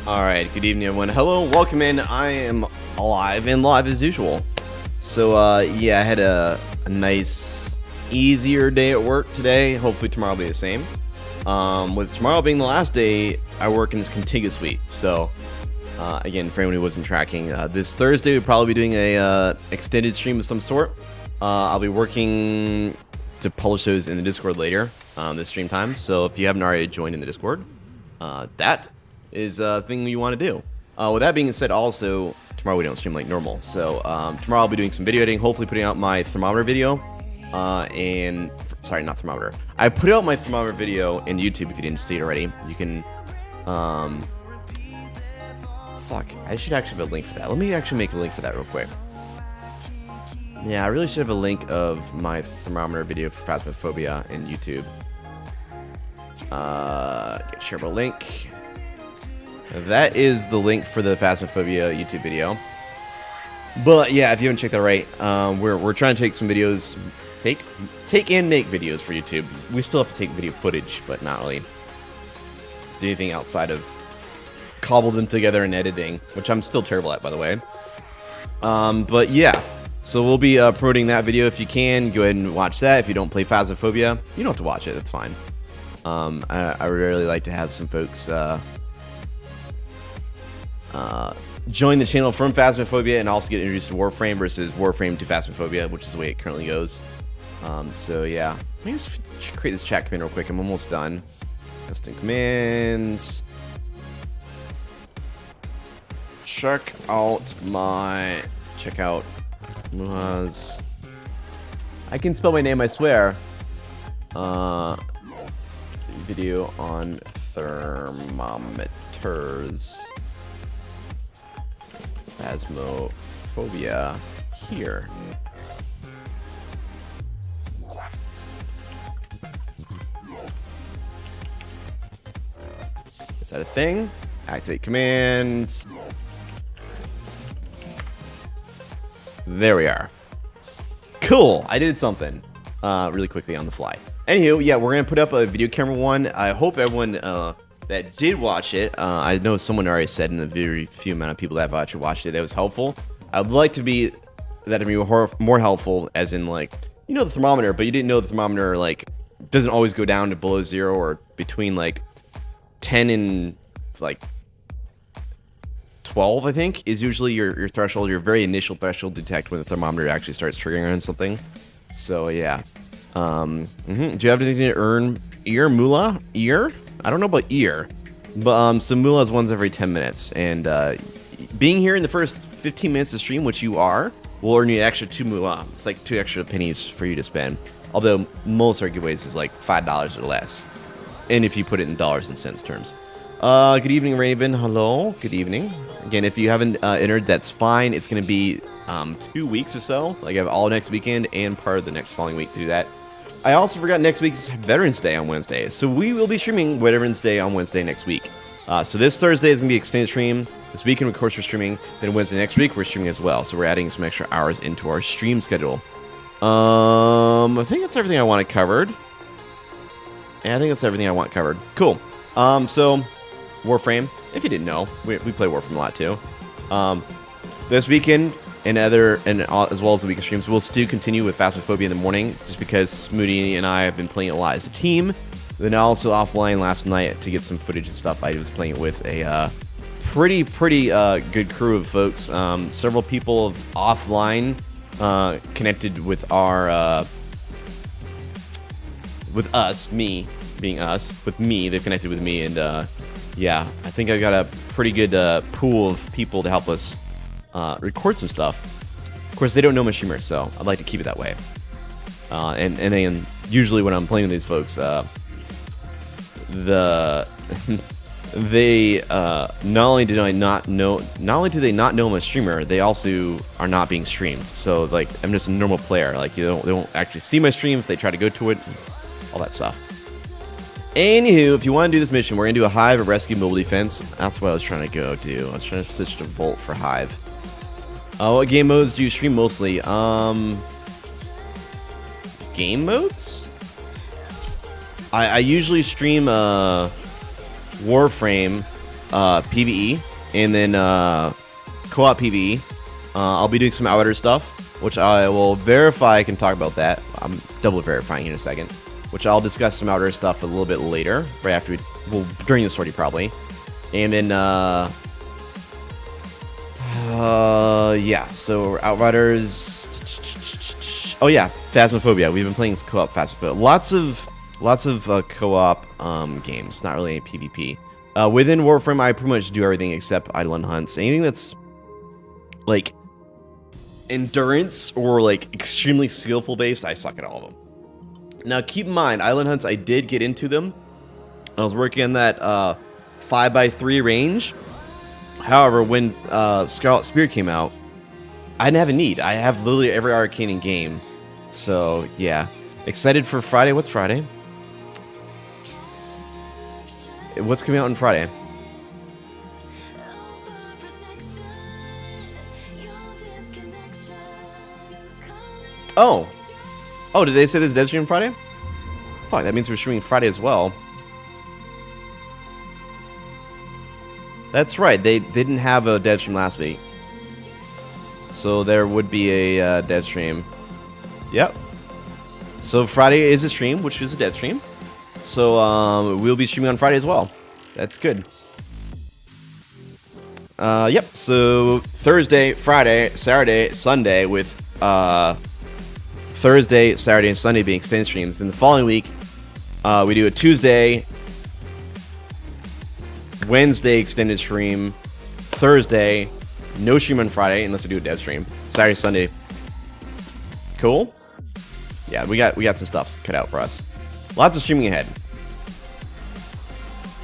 Alright, good evening everyone. Hello, welcome in. I am alive and live as usual. So, yeah, I had a nice, easier day at work today. Hopefully tomorrow will be the same. With tomorrow being the last day, I work in this contiguous week. So, again, for anyone who wasn't tracking, this Thursday we'll probably be doing a extended stream of some sort. I'll be working to publish those in the Discord later, this stream time. So if you haven't already joined in the Discord, that is a thing you want to do. With that being said, also, tomorrow we don't stream like normal. So tomorrow I'll be doing some video editing, hopefully putting out my thermometer video. Sorry, not thermometer. I put out my thermometer video in YouTube if you didn't see it already. You can, fuck, I should actually have a link for that. Let me actually make a link for that real quick. Yeah, I really should have a link of my thermometer video for Phasmophobia in YouTube. Get shareable link. That is the link for the Phasmophobia YouTube video. But yeah, if you haven't checked that right, we're trying to take some videos, take and make videos for YouTube. We still have to take video footage, but not really do anything outside of cobble them together in editing, which I'm still terrible at, by the way. But yeah. So we'll be promoting that video. If you can, go ahead and watch that. If you don't play Phasmophobia, you don't have to watch it. That's fine. I would really like to have some folks join the channel from Phasmophobia and also get introduced to Warframe versus Warframe to Phasmophobia, which is the way it currently goes. So yeah, let me just create this chat command real quick. I'm almost done. Custom commands. Check out Mooha's. I can spell my name, I swear. Video on thermometers. Phasmophobia here. Is that a thing? Activate commands. There we are. Cool. I did something really quickly on the fly. Anywho, yeah, we're going to put up a video camera one. I hope everyone that did watch it, I know someone already said in the very few amount of people that have actually watched it that was helpful. I'd like to be more helpful, as in, like, you know the thermometer, but you didn't know the thermometer, like, doesn't always go down to below 0 or between, like, 10 and, like, 12, I think, is usually your threshold, your very initial threshold to detect when the thermometer actually starts triggering on something. So, yeah. Do you have anything to earn ear, Mooha? Ear? I don't know about ear. But, so Mooha is once every 10 minutes. And, being here in the first 15 minutes of stream, which you are, will earn you an extra 2 Mooha. It's like 2 extra pennies for you to spend. Although, most our giveaways is like $5 or less. And if you put it in dollars and cents terms. Good evening, Raven. Hello. Good evening. Again, if you haven't entered, that's fine. It's going to be 2 weeks or so. Like I have all next weekend and part of the next following week to do that. I also forgot next week's Veterans Day on Wednesday. So we will be streaming Veterans Day on Wednesday next week. So this Thursday is going to be extended stream. This weekend, of course, we're streaming. Then Wednesday next week, we're streaming as well. So we're adding some extra hours into our stream schedule. I think that's everything I want covered. Yeah, I think that's everything I want covered. Cool. So Warframe, if you didn't know, we play Warframe a lot too. This weekend and as well as the weekend streams, we'll still continue with Phasmophobia in the morning, just because Smoody and I have been playing it a lot as a team. Then also offline last night to get some footage and stuff. I was playing it with a pretty good crew of folks. Several people offline connected with our with us, me being us, with me. They've connected with me, and yeah, I think I got a pretty good pool of people to help us record some stuff. Of course, they don't know my streamer, so I'd like to keep it that way. And then usually when I'm playing with these folks, they not only do they not know I'm a streamer, they also are not being streamed. So like I'm just a normal player. Like they don't actually see my stream if they try to go to it, all that stuff. Anywho, if you want to do this mission, we're gonna do a Hive of Rescue Mobile Defense. That's what I was trying to go do. I was trying to switch to Volt for Hive. What game modes do you stream mostly? Game modes? I usually stream Warframe PvE, and then co-op PvE. I'll be doing some Outrider stuff, which I will verify. I can talk about that. I'm double verifying in a second, which I'll discuss some Outrider stuff a little bit later, right after during the sortie probably. And then, yeah, so Outriders. Oh yeah, Phasmophobia. We've been playing co-op Phasmophobia. Lots of co-op games. Not really PvP. Within Warframe, I pretty much do everything except Island Hunts. Anything that's like endurance or like extremely skillful based, I suck at all of them. Now, keep in mind, Island Hunts, I did get into them. I was working on that 5x3 range. However, when Scarlet Spear came out, I didn't have a need. I have literally every arcane in game. So, yeah. Excited for Friday. What's Friday? What's coming out on Friday? Oh. Oh, did they say there's a dev stream Friday? Fuck, that means we're streaming Friday as well. That's right. They didn't have a dev stream last week. So there would be a dev stream. Yep. So Friday is a stream, which is a dev stream. So we'll be streaming on Friday as well. That's good. Yep. So Thursday, Friday, Saturday, Sunday, with Thursday, Saturday, and Sunday being extended streams. Then the following week, we do a Tuesday, Wednesday extended stream, Thursday, no stream on Friday unless I do a dev stream. Saturday, Sunday. Cool. Yeah, we got some stuff cut out for us. Lots of streaming ahead.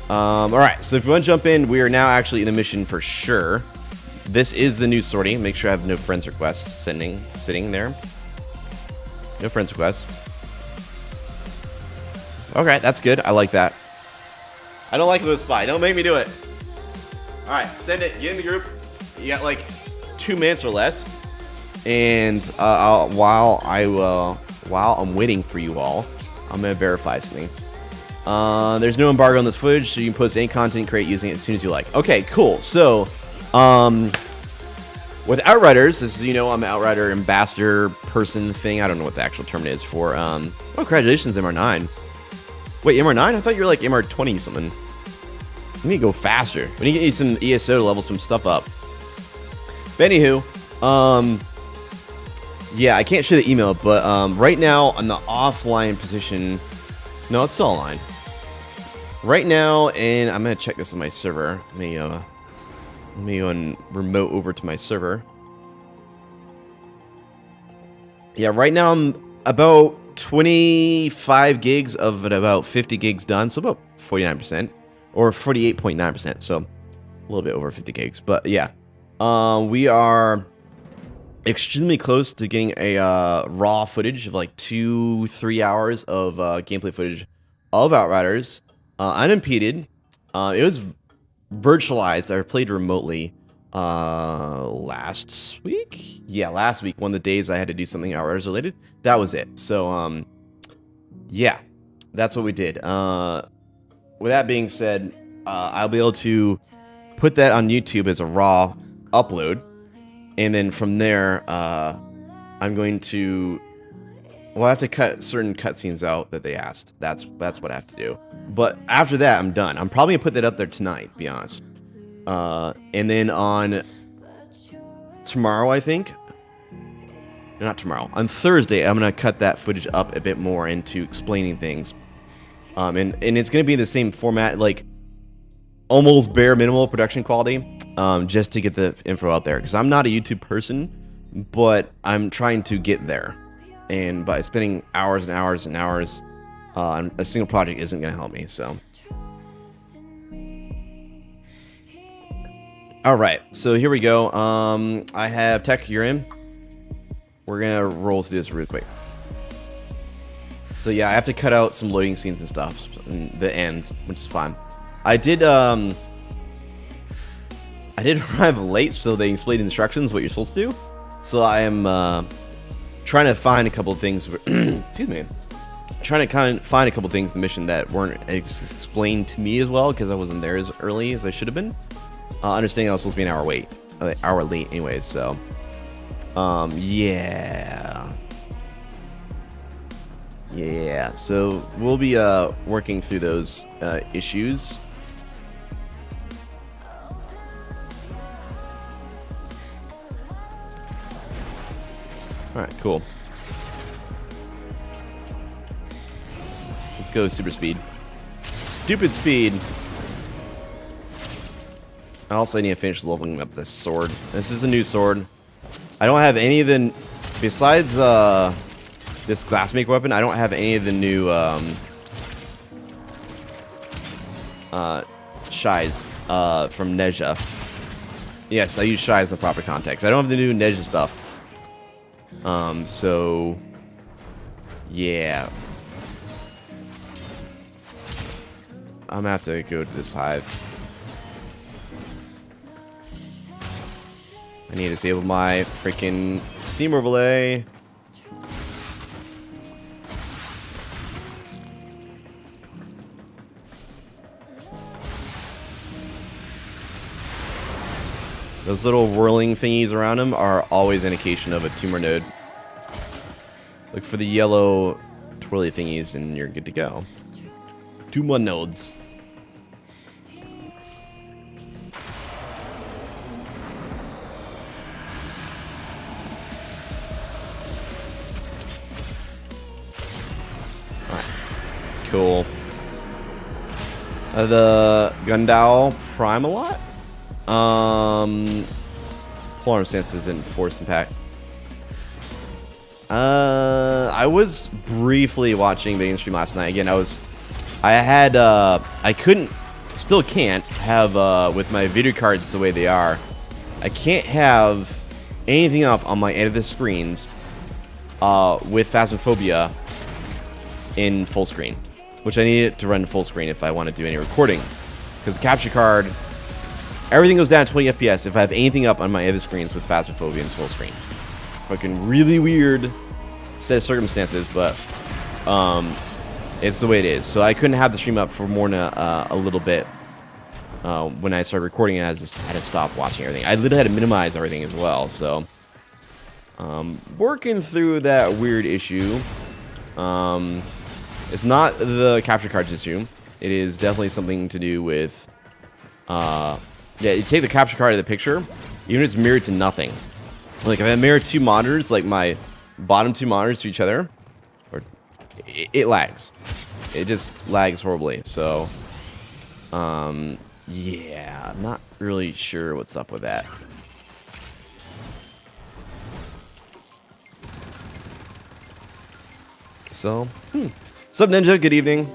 All right, so if you want to jump in, we are now actually in a mission for sure. This is the new sortie. Make sure I have no friends requests sitting there. No friends requests. Okay, that's good. I like that. I don't like the spy. Don't make me do it. All right, send it. Get in the group. You got like 2 minutes or less. And while I'm waiting for you all, I'm gonna verify something. There's no embargo on this footage, so you can post any content, create using it as soon as you like. Okay, cool. So, with Outriders, as you know, I'm an Outrider ambassador person thing. I don't know what the actual term is for. Oh, congratulations, MR9. Wait, MR9? I thought you were like MR20 something. We need to go faster. We need to get you some ESO to level some stuff up. But anywho, yeah, I can't show the email, but right now on the offline position, no, it's still online. Right now, and I'm gonna check this on my server. Let me go and remote over to my server. Yeah, right now I'm about 25 gigs of about 50 gigs done, so about 49%, or 48.9%, so a little bit over 50 gigs. But yeah, we are extremely close to getting a raw footage of like 2-3 hours of gameplay footage of Outriders, unimpeded. It was virtualized. I played remotely last week. Yeah, last week, one of the days I had to do something Outriders related. That was it. So yeah, that's what we did. With that being said, I'll be able to put that on YouTube as a raw upload. And then from there, I'm going to... Well, I have to cut certain cutscenes out that they asked. That's what I have to do. But after that, I'm done. I'm probably going to put that up there tonight, to be honest. And then on tomorrow, I think... No, not tomorrow. On Thursday, I'm going to cut that footage up a bit more into explaining things. And it's going to be the same format, like almost bare minimal production quality, just to get the info out there. Because I'm not a YouTube person, but I'm trying to get there. And by spending hours and hours and hours on a single project isn't going to help me, so. All right, so here we go. I have Tech, you're in. We're going to roll through this real quick. So yeah, I have to cut out some loading scenes and stuff in the end, which is fine. I did arrive late, so they explained instructions what you're supposed to do. So I am trying to find a couple of things. Excuse me. trying to kind of find a couple things in the mission that weren't explained to me as well because I wasn't there as early as I should have been. Understanding I was supposed to be an hour late anyways, so yeah. Yeah, so we'll be working through those issues. Alright, cool. Let's go super speed. Stupid speed. I also need to finish leveling up this sword. This is a new sword. I don't have any of the... Besides this glassmaker weapon, I don't have any of the new shies from Nezha. Yes, I use shies in the proper context. I don't have the new Nezha stuff. So... Yeah. I'm gonna have to go to this hive. I need to disable my freaking Steam overlay. Those little whirling thingies around them are always an indication of a tumor node. Look for the yellow twirly thingies and you're good to go. Tumor nodes. Cool. The Gundao Primalot? Polar Stances in Force Impact. I was briefly watching the stream last night. Again, I couldn't, still can't have, with my video cards the way they are, I can't have anything up on my end of the screens, with Phasmophobia in full screen. Which I need it to run full screen if I want to do any recording. Because the capture card, everything goes down to 20 FPS if I have anything up on my other screens with Phasmophobia in full screen. Fucking really weird set of circumstances, but it's the way it is. So I couldn't have the stream up for more than a little bit. When I started recording it, I just had to stop watching everything. I literally had to minimize everything as well, so... working through that weird issue. It's not the capture card's issue. It is definitely something to do with... yeah, you take the capture card of the picture, even if it's mirrored to nothing. Like, if I mirror two monitors, like my bottom two monitors to each other, or it lags. It just lags horribly, so... yeah, I'm not really sure what's up with that. So, What's up, Ninja? Good evening.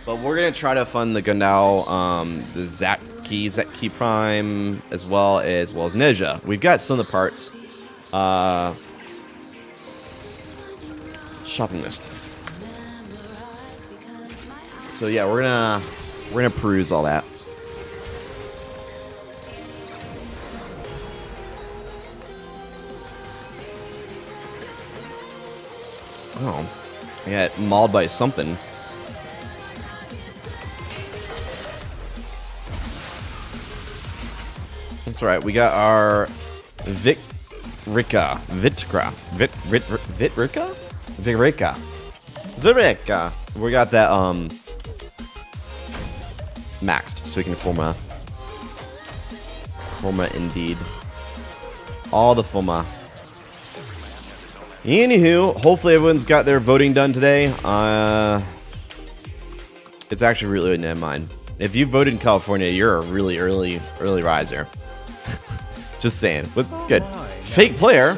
But we're gonna try to fund the Gundao, the Zeki Prime, as well as Nezha. We've got some of the parts. Shopping list. So yeah, we're gonna peruse all that. Oh. I got mauled by something. That's right. We got our Vitrika. We got that maxed, so we can forma indeed. All the forma. Anywho, hopefully everyone's got their voting done today. It's actually really in mine. If you voted in California, you're a really early riser. Just saying. But it's good. Fake player.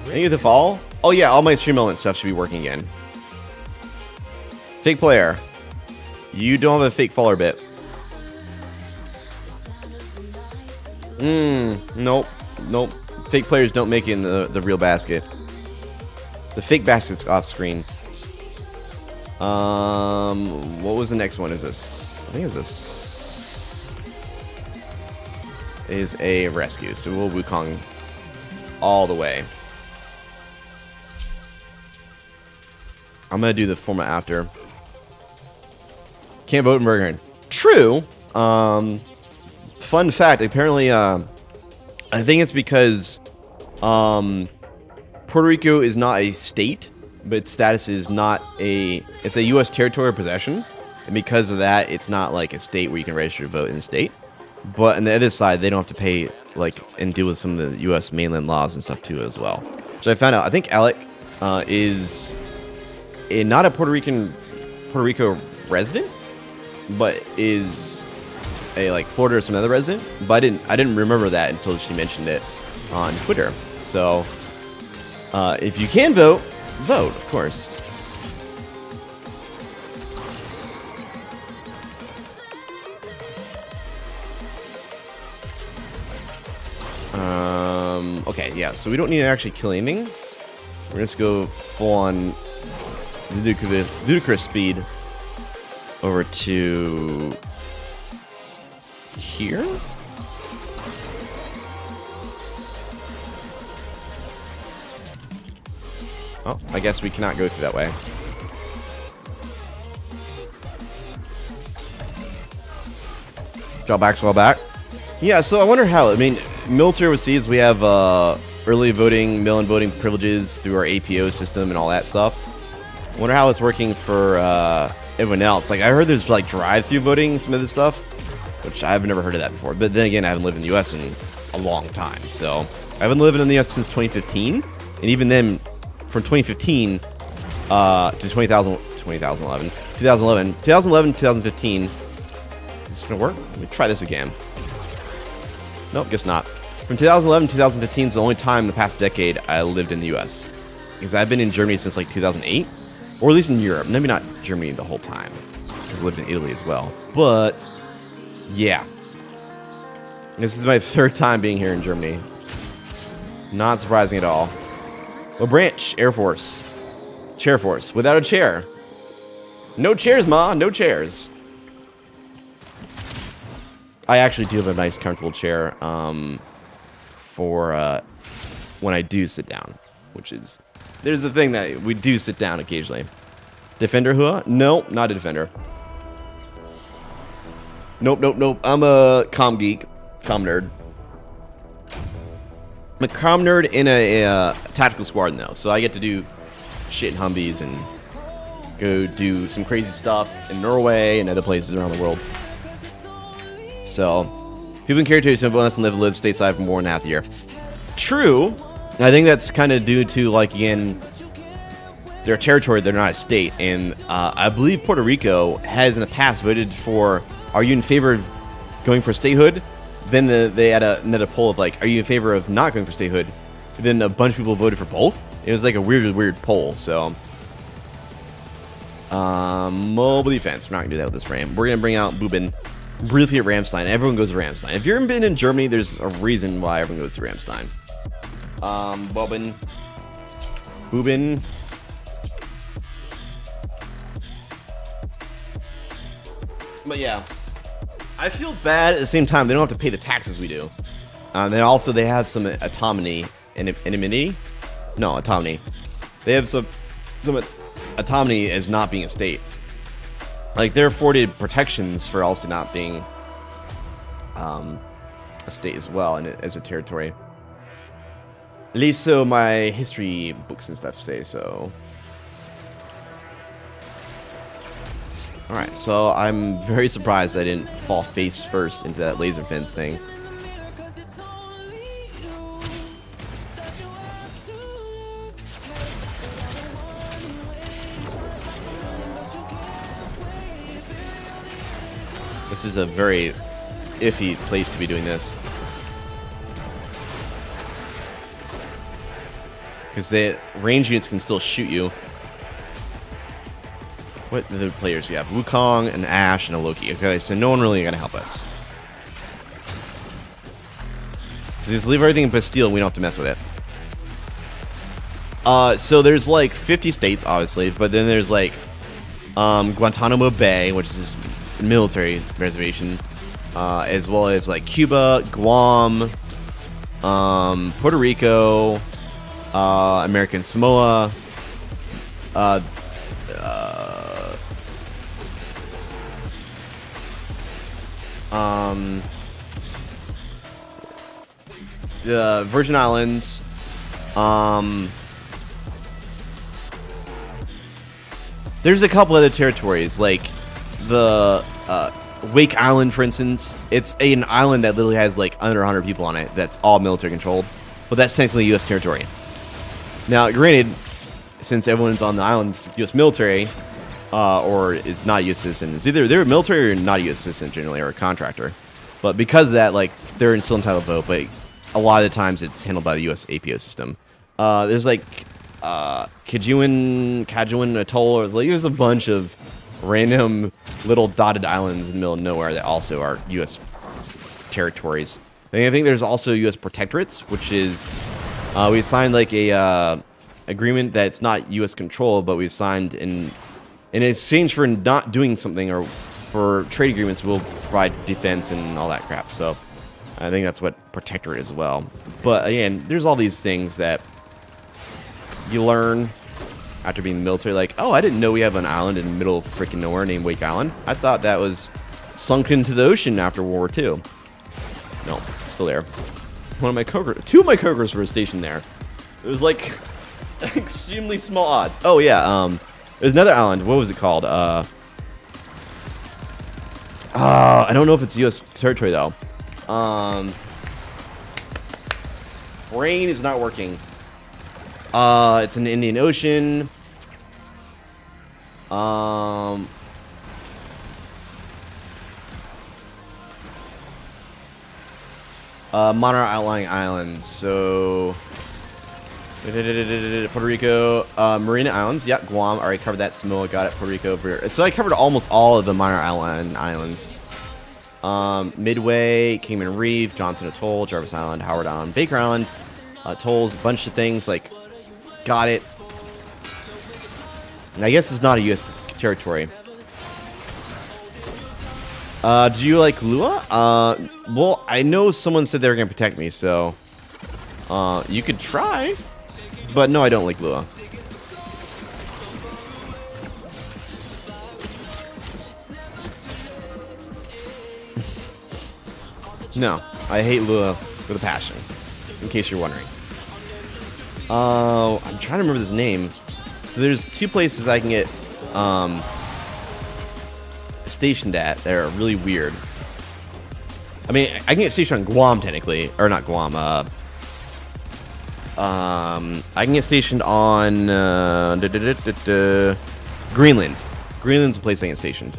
Any of the fall? Oh yeah, all my stream element stuff should be working again. Fake player. You don't have a fake follower bit. Nope. Nope. Fake players don't make it in the real basket. The fake basket's off screen. What was the next one? Is this? I think it's this. Is a rescue. So we'll Wukong all the way. I'm gonna do the format after. Can't vote in Bergen. True. Fun fact. Apparently, I think it's because Puerto Rico is not a state, but its status is not a. It's a U.S. territorial possession, and because of that, it's not like a state where you can register to vote in the state. But on the other side, they don't have to pay and deal with some of the U.S. mainland laws and stuff too as well. Which I found out. I think Alec is not a Puerto Rico resident, but is a Florida or some other resident. But I didn't remember that until she mentioned it on Twitter. So if you can vote, of course. Okay, yeah, so we don't need to actually kill anything. We're just go full on ludicrous speed over to here. Oh, I guess we cannot go through that way. Draw back, swell back. Yeah, so I wonder how. I mean, military overseas, we have early voting, mail-in voting privileges through our APO system and all that stuff. I wonder how it's working for everyone else. Like, I heard there's drive-through voting, some of this stuff, which I've never heard of that before. But then again, I haven't lived in the U.S. in a long time, so I haven't lived in the U.S. since 2015, and even then, from 2015 to 2011, 2015. Is this gonna work? Let me try this again. Nope, guess not. From 2011 to 2015 is the only time in the past decade I lived in the U.S. Because I've been in Germany since 2008, or at least in Europe. Maybe not Germany the whole time, because I lived in Italy as well. But yeah, this is my third time being here in Germany. Not surprising at all. Well, branch, Air Force, Chair Force, without a chair. No chairs, ma, no chairs. I actually do have a nice, comfortable chair for when I do sit down, which is, there's the thing that we do sit down occasionally. Defender, Hua? No, not a defender. Nope. I'm a comm geek, comm nerd. I'm a comm nerd in a tactical squadron, though, so I get to do shit in Humvees and go do some crazy stuff in Norway and other places around the world. So, people in carry simple unless and live stateside for more than half the year. True. I think that's kind of due to, again, their territory. They're not a state. And I believe Puerto Rico has in the past voted for, are you in favor of going for statehood? Then they had another poll of, are you in favor of not going for statehood? And then a bunch of people voted for both. It was a weird poll. So, mobile defense. We're not going to do that with this frame. We're going to bring out Boobin. Briefly at Ramstein. Everyone goes to Ramstein. If you've been in Germany, there's a reason why everyone goes to Ramstein. Boobin. But yeah, I feel bad at the same time. They don't have to pay the taxes we do. They have some autonomy. Autonomy. They have some autonomy as not being a state. They're afforded protections for also not being a state as well, and as a territory. At least so my history books and stuff say so. Alright, so I'm very surprised I didn't fall face first into that laser fence thing. This is a very iffy place to be doing this. Because the range units can still shoot you. What other players do we have? Wukong, an Ashe, and a Loki. Okay, so no one really going to help us. Just leave everything in Bastille and we don't have to mess with it. So there's 50 states, obviously, but then there's Guantanamo Bay, which is military reservation, as well as Cuba, Guam, Puerto Rico, American Samoa, The Virgin Islands. There's a couple other territories, like the Wake Island, for instance. It's an island that literally has like under 100 people on it. That's all military controlled, but that's technically U.S. territory. Now, granted, since everyone's on the island's U.S. military, or is not a U.S. citizen, it's either they're military or not a U.S. citizen generally, or a contractor. But because of that, like they're still entitled to vote, but a lot of the times it's handled by the U.S. APO system. There's like Kajuan Atoll, or like, there's a bunch of random little dotted islands in the middle of nowhere that also are U.S. territories. And I think there's also U.S. protectorates, which is we signed like a agreement that's not U.S. control, but we've signed in exchange for not doing something or for trade agreements, we'll provide defense and all that crap. So I think that's what protectorate is as well. But again, there's all these things that you learn after being in the military, like, oh, I didn't know we have an island in the middle of freaking nowhere named Wake Island. I thought that was sunk into the ocean after World War II. No, still there. Two of my coworkers were stationed there. It was like extremely small odds. Oh yeah, there's another island. What was it called? I don't know if it's U.S. territory though. Brain is not working. It's in the Indian Ocean. Monterey outlying islands. So Puerto Rico, Marina Islands. Yep, Guam. Already covered that. Samoa, got it. Puerto Rico over here. So I covered almost all of the minor islands. Midway, Cayman Reef, Johnson Atoll, Jarvis Island, Howard Island, Baker Island, atolls, a bunch of things like. Got it. And I guess it's not a U.S. territory. Do you like Lua? Well, I know someone said they were gonna protect me, so you could try. But no, I don't like Lua. No, I hate Lua with a passion. In case you're wondering. I'm trying to remember this name. So there's two places I can get stationed at that are really weird. I mean, I can get stationed on Guam technically, or not Guam. I can get stationed on Greenland. Greenland's a place I can get stationed.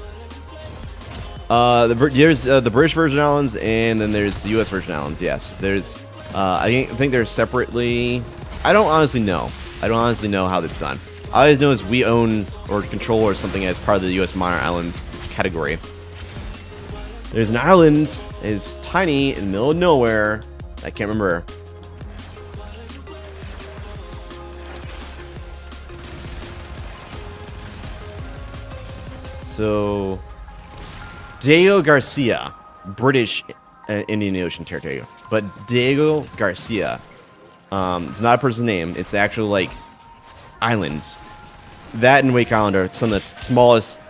There's the British Virgin Islands, and then there's the U.S. Virgin Islands. Yes, there's. I think they're separately. I don't honestly know. I don't honestly know how that's done. All I know is we own or control or something as part of the U.S. Minor Islands category. There's an island that is tiny in the middle of nowhere. I can't remember. So, Diego Garcia, British Indian Ocean territory, but Diego Garcia. It's not a person's name. It's actual like islands. That and Wake Island are some of the smallest,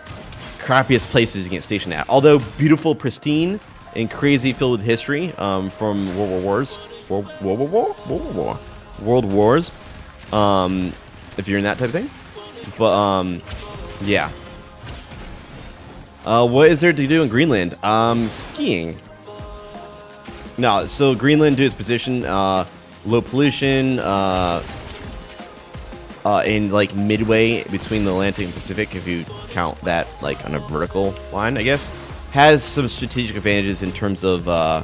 crappiest places you can get stationed at. Although beautiful, pristine, and crazy, filled with history from World Wars. If you're in that type of thing. But yeah. What is there to do in Greenland? Skiing. No, so Greenland, due to its position, low pollution, in like midway between the Atlantic and Pacific, if you count that like on a vertical line, I guess, has some strategic advantages in terms of low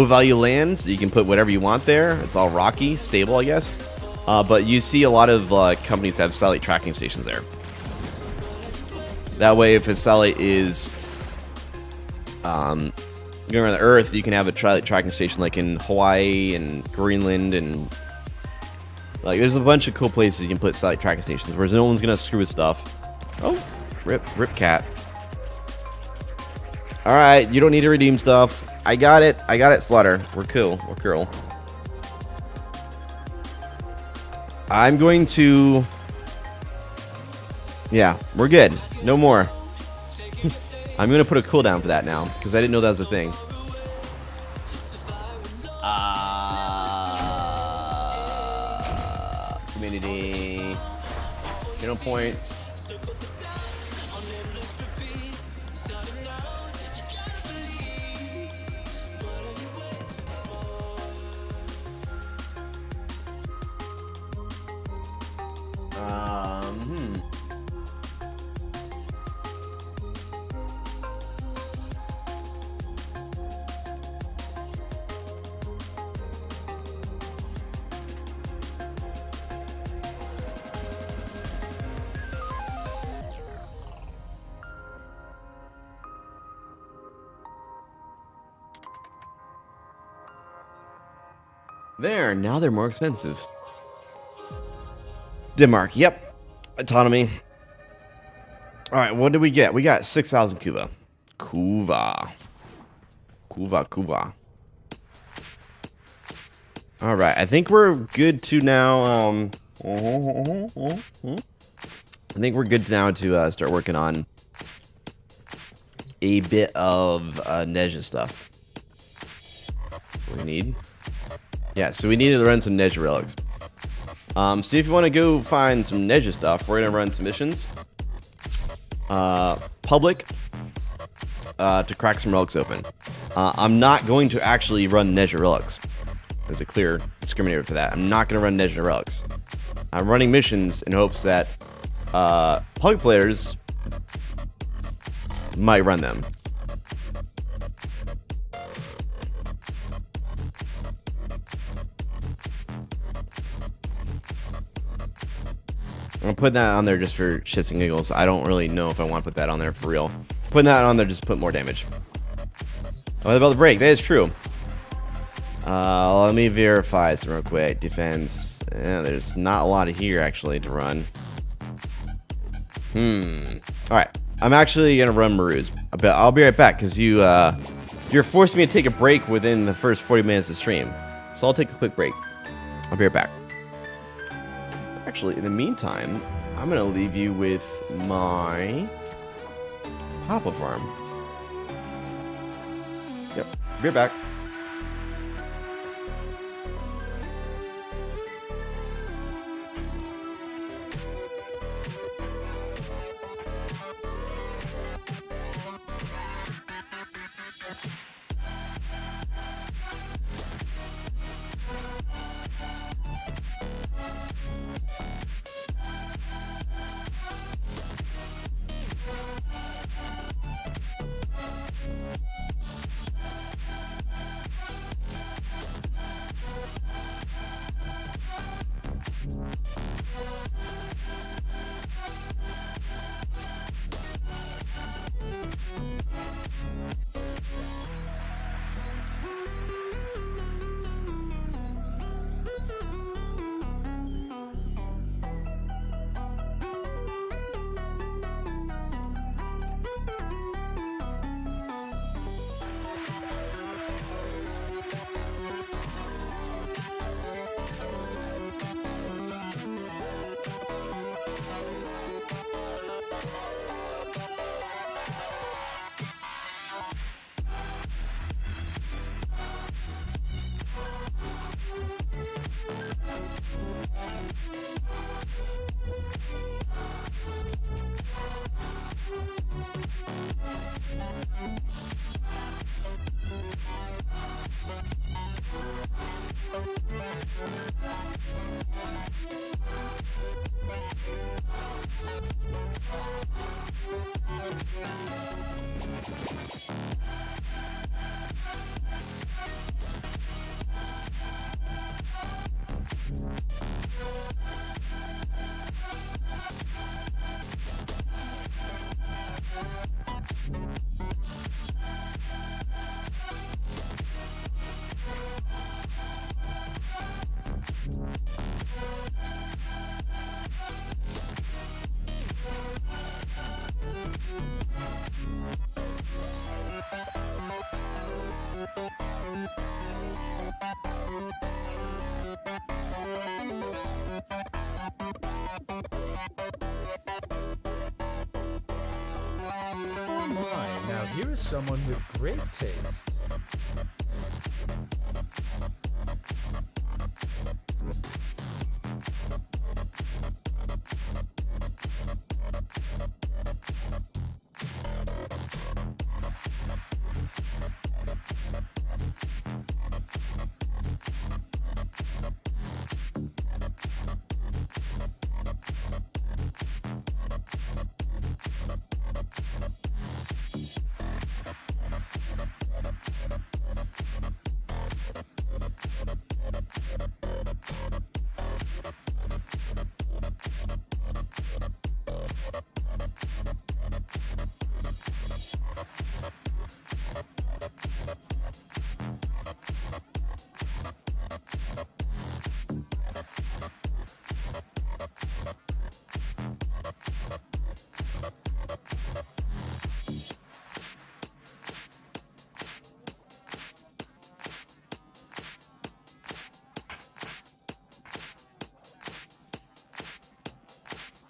value lands. You can put whatever you want there. It's all rocky, stable, I guess. But you see a lot of companies have satellite tracking stations there. That way, if a satellite is going around the Earth, you can have a satellite tracking station like in Hawaii and Greenland, and like there's a bunch of cool places you can put satellite tracking stations where no one's gonna screw with stuff. Oh, rip cat. All right, you don't need to redeem stuff. I got it, Slaughter. We're cool. I'm going to Yeah, we're good. No more. I'm gonna put a cooldown for that now because I didn't know that was a thing. Community. Channel points. There, now they're more expensive. Denmark, yep. Autonomy. All right, what did we get? We got 6,000 Kuva. Kuva. All right, I think we're good to now. I think we're good now to start working on a bit of Nezha stuff. What we need. Yeah, so we need to run some Nezha relics. So if you want to go find some Nezha stuff, we're going to run some missions. Public to crack some relics open. I'm not going to actually run Nezha relics. There's a clear discriminator for that. I'm not going to run Nezha relics. I'm running missions in hopes that public players might run them. I'm putting that on there just for shits and giggles. I don't really know if I want to put that on there for real. Putting that on there just to put more damage. What about the break? That is true. Let me verify some real quick. Defense. There's not a lot of here actually to run. Alright. I'm actually going to run Maroons. But I'll be right back because you're forcing me to take a break within the first 40 minutes of stream. So I'll take a quick break. I'll be right back. Actually, in the meantime, I'm going to leave you with my Papa Farm. Yep. Be right back. Here is someone with great taste.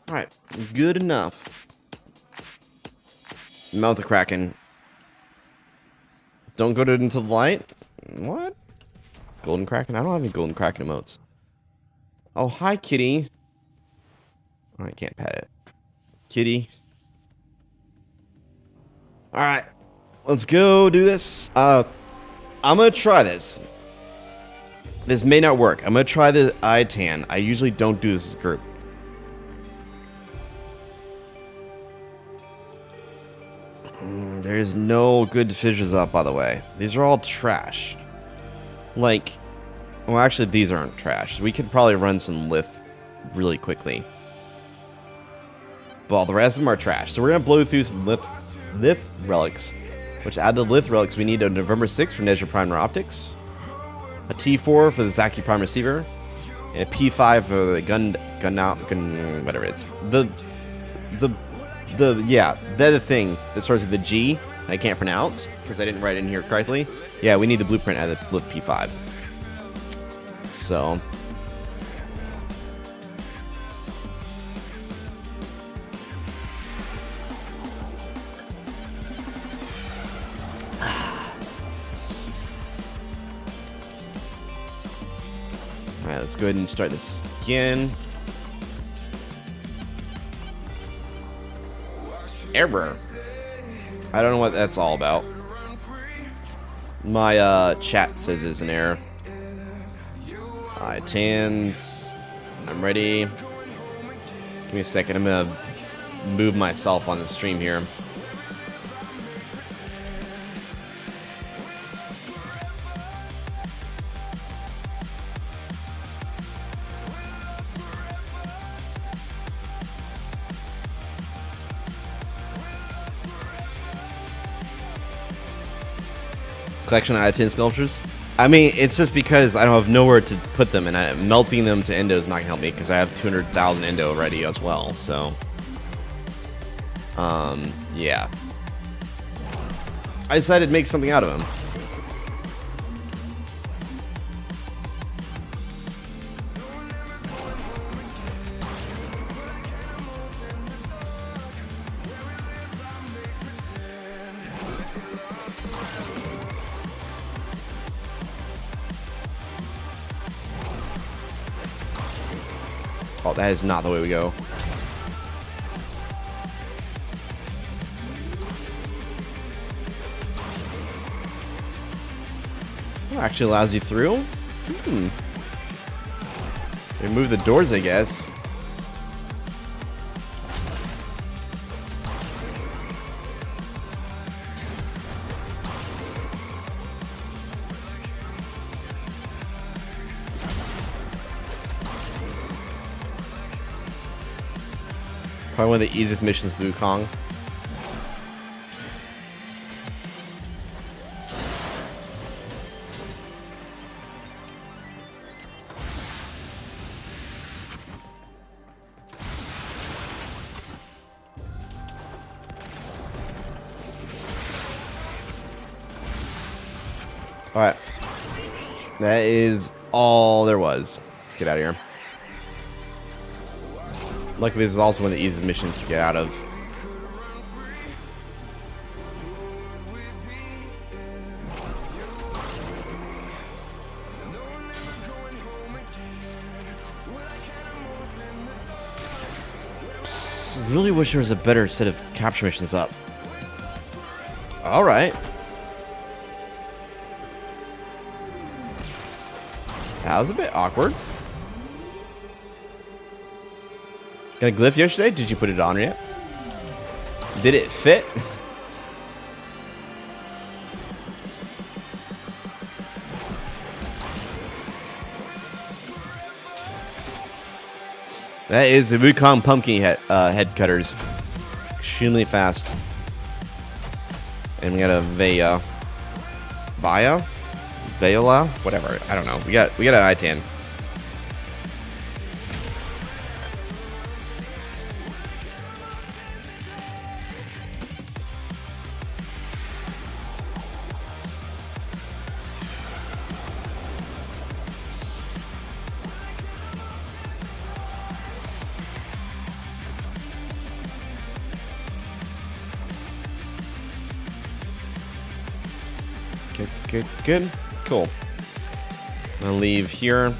Alright, good enough. Mount the Kraken. Don't go into the light? What? Golden Kraken? I don't have any Golden Kraken emotes. Oh, hi, kitty. Oh, I can't pet it. Kitty. Alright, let's go do this. I'm gonna try this. This may not work. I'm gonna try the eye tan. I usually don't do this as a group. There's no good fishes up, by the way. These are all trash. Like, well, actually, these aren't trash. We could probably run some lith really quickly. But all the rest of them are trash. So we're going to blow through some lith relics. Which, add the lith relics, we need a November 6th for Nezra Prime Optics. A T4 for the Zaki Prime Receiver. And a P5 for the gun whatever it is. Yeah, the other thing that starts with the G, I can't pronounce because I didn't write it in here correctly. Yeah, we need the blueprint at the lift P5. So. Alright, let's go ahead and start this again. Error. I don't know what that's all about. My chat says there's an error. Alright, tans. I'm ready. Give me a second. I'm gonna move myself on the stream here. Collection of tin sculptures. I mean, it's just because I don't have nowhere to put them, and melting them to endo is not gonna help me because I have 200,000 endo already as well. So, yeah. I decided to make something out of them. Oh, that is not the way we go. Oh, actually allows you through? Remove the doors, I guess. Probably one of the easiest missions to Wukong. Alright. That is all there was. Let's get out of here. Luckily, this is also one of the easiest missions to get out of. really wish there was a better set of capture missions up. Alright. That was a bit awkward. Got a glyph yesterday? Did you put it on yet? Did it fit? That is the Wukong pumpkin head cutters. Extremely fast. And we got a Viola? Whatever. I don't know. We got an I-10. Good. Cool. I'm gonna leave here.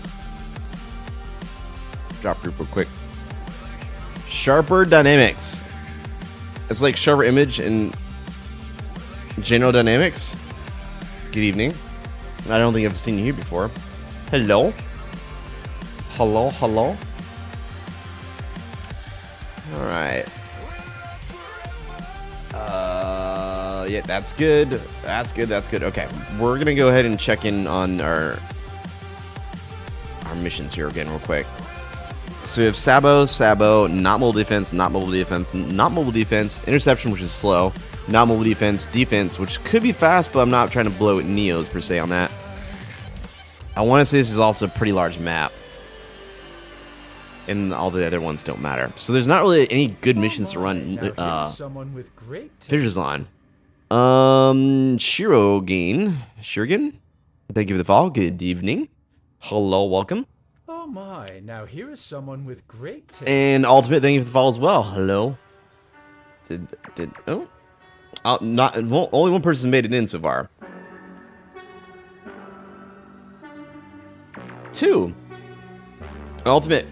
Drop group real quick. Sharper dynamics. It's like sharper image and general dynamics. Good evening. I don't think I've seen you here before. Hello. Hello. All right. Yeah, that's good. That's good. Okay, we're gonna go ahead and check in on our missions here again real quick. So we have Sabo, not mobile defense, not mobile defense, interception, which is slow, not mobile defense, which could be fast, but I'm not trying to blow Neos per se on that. I want to say this is also a pretty large map, and all the other ones don't matter. So there's not really any good missions to run someone with great fissures on. Shirogane, thank you for the follow. Good evening. Hello, welcome. Oh my, now here is someone with great taste. And Ultimate, thank you for the follow as well. Hello. Only one person made it in so far. 2. Ultimate,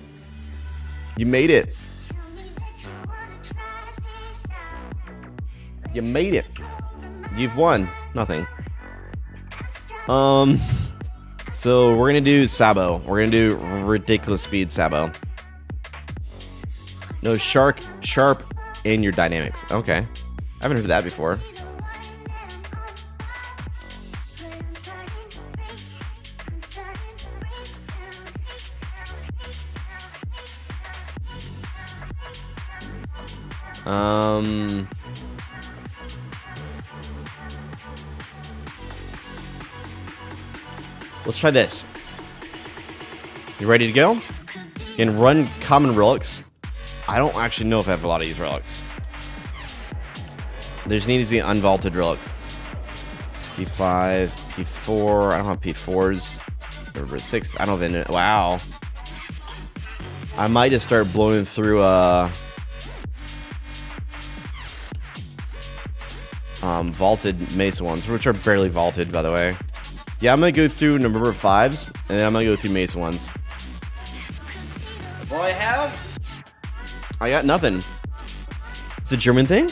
you made it. You made it. You've won. Nothing. So we're gonna do Sabo. We're gonna do ridiculous speed Sabo. No, sharp in your dynamics. Okay. I haven't heard of that before. Let's try this. You ready to go? You can run common relics. I don't actually know if I have a lot of these relics. There just needs to be unvaulted relics. P5, P4. I don't have P4s. Or 6. I don't have any. Wow. I might just start blowing through vaulted Mesa ones, which are barely vaulted, by the way. Yeah, I'm gonna go through number 5s, and then I'm gonna go through Mesa ones. That's all I have? I got nothing. It's a German thing?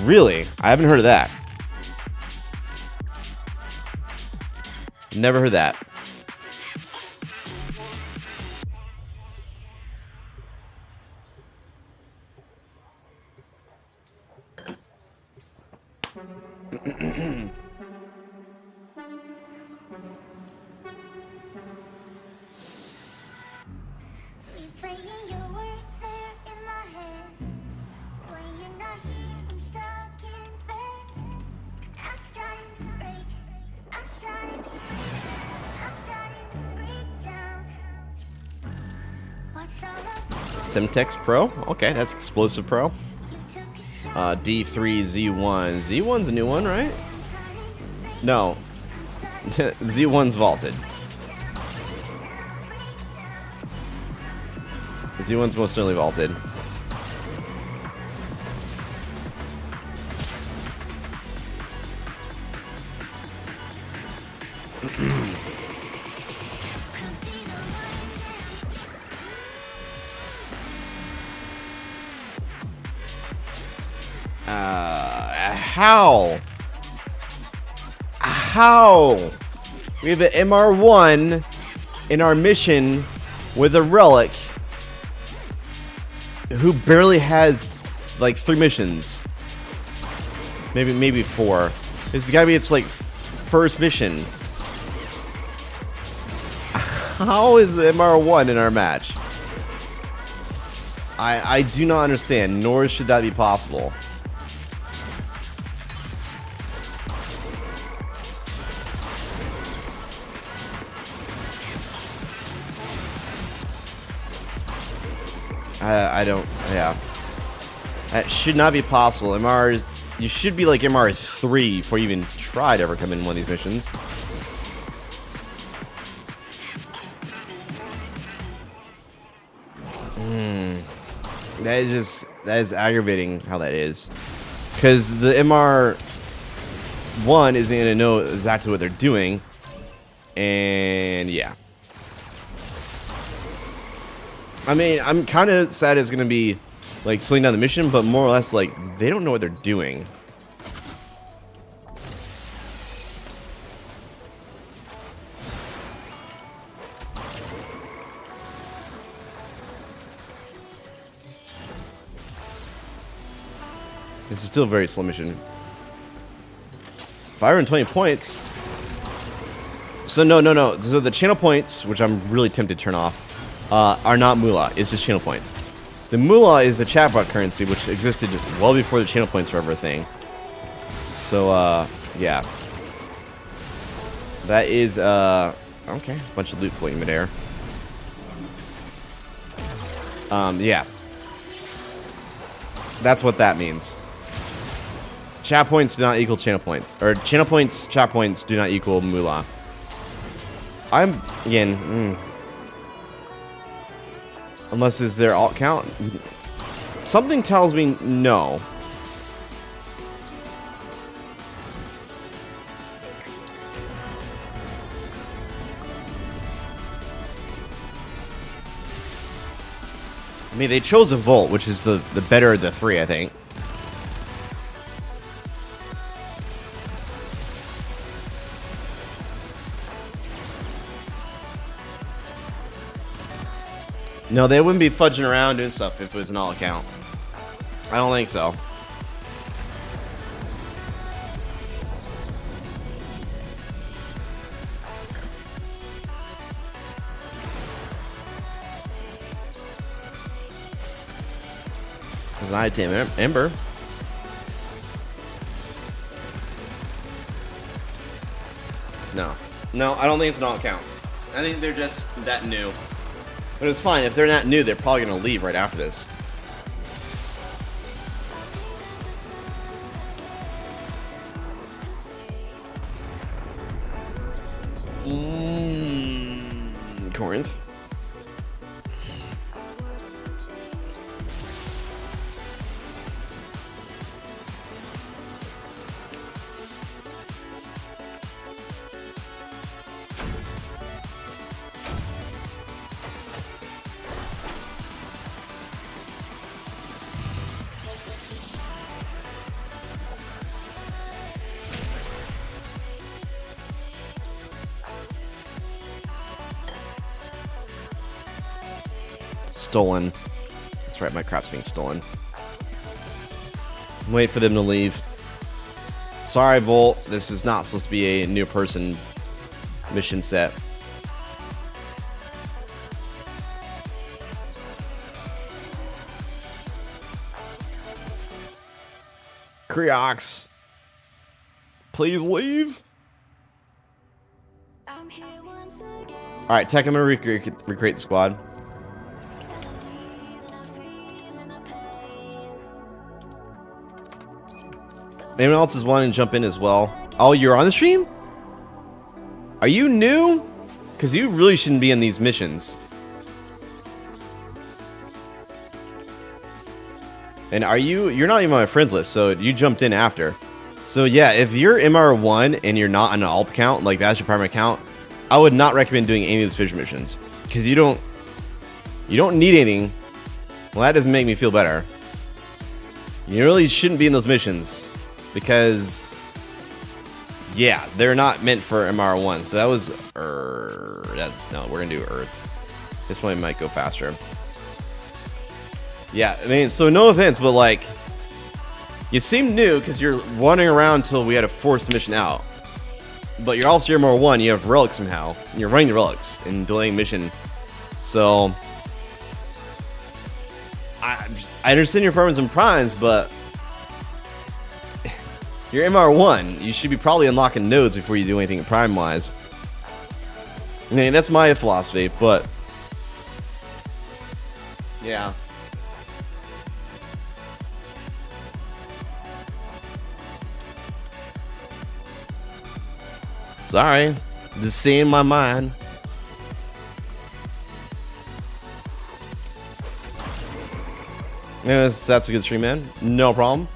Really? I haven't heard of that. Never heard that. Semtex Pro? Okay, that's Explosive Pro. D3Z1. Z1's a new one, right? No. Z1's vaulted. Z1's most certainly vaulted. How? We have an MR1 in our mission with a relic who barely has like 3 missions. Maybe 4. This has gotta be its like first mission. How is the MR1 in our match? I do not understand, nor should that be possible. I don't, yeah. That should not be possible. MR, you should be like MR3 before you even try to ever come in one of these missions. That is aggravating how that is. Because the MR1 isn't going to know exactly what they're doing. And yeah. I mean, I'm kind of sad it's going to be like slowing down the mission, but more or less like they don't know what they're doing. This is still a very slow mission. 520 points. So no. So the channel points, which I'm really tempted to turn off, are not Mooha. It's just channel points. The Mooha is the chatbot currency, which existed well before the channel points were ever a thing. So yeah. That is okay. A bunch of loot floating midair. Yeah. That's what that means. Chat points do not equal channel points. Or channel points, chat points do not equal Mooha. Unless is their alt count? Something tells me no. I mean, they chose a Volt, which is the better of the 3, I think. No, they wouldn't be fudging around doing stuff if it was an alt account. I don't think so. There's an item, Ember. No, I don't think it's an alt account. I think they're just that new. But it's fine. If they're not new, they're probably going to leave right after this. Corinth. Stolen. That's right, my crap's being stolen. Wait for them to leave. Sorry, Volt. This is not supposed to be a new person mission set. Creox. Please leave. Alright, Tech, I'm gonna recreate the squad. Anyone else is wanting to jump in as well? Oh, you're on the stream? Are you new? Because you really shouldn't be in these missions. And you're not even on my friends list, so you jumped in after. So yeah, if you're MR1 and you're not on an alt account, like that's your primary account, I would not recommend doing any of these fission missions. Because you don't need anything. Well, that doesn't make me feel better. You really shouldn't be in those missions because, yeah, they're not meant for MR1. So that was no, we're gonna do Earth. This one might go faster. Yeah, I mean, so no offense, but like, you seem new because you're wandering around until we had to force the mission out. But you're also MR1. You have relics somehow. And you're running the relics and delaying mission. So I understand your farms and primes, but you're MR1. You should be probably unlocking nodes before you do anything prime-wise. I mean, that's my philosophy, but yeah. Sorry, just seeing my mind. Yes, that's a good stream, man. No problem.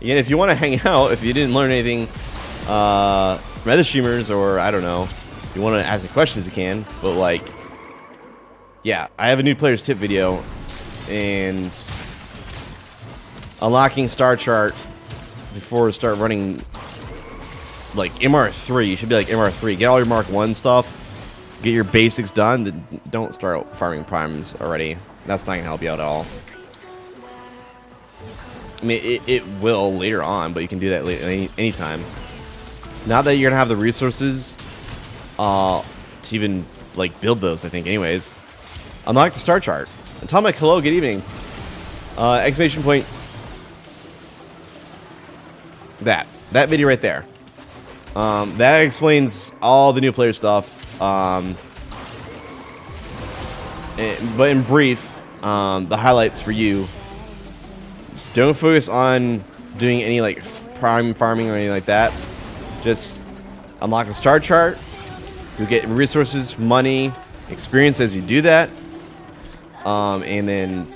Again, if you want to hang out, if you didn't learn anything from other streamers, or I don't know, you want to ask the questions, you can. But like, yeah, I have a new player's tip video, and unlocking star chart before you start running like MR3. You should be like MR3. Get all your Mark 1 stuff. Get your basics done. Then don't start farming primes already. That's not gonna help you out at all. I mean, it will later on, but you can do that later, anytime. Now that you're gonna have the resources to even like build those, I think. Anyways, unlock the star chart. Atomic, hello, good evening. Exclamation point. That video right there. That explains all the new player stuff. But in brief, the highlights for you. Don't focus on doing any like prime farming or anything like that. Just unlock the star chart. You get resources, money, experience as you do that. And then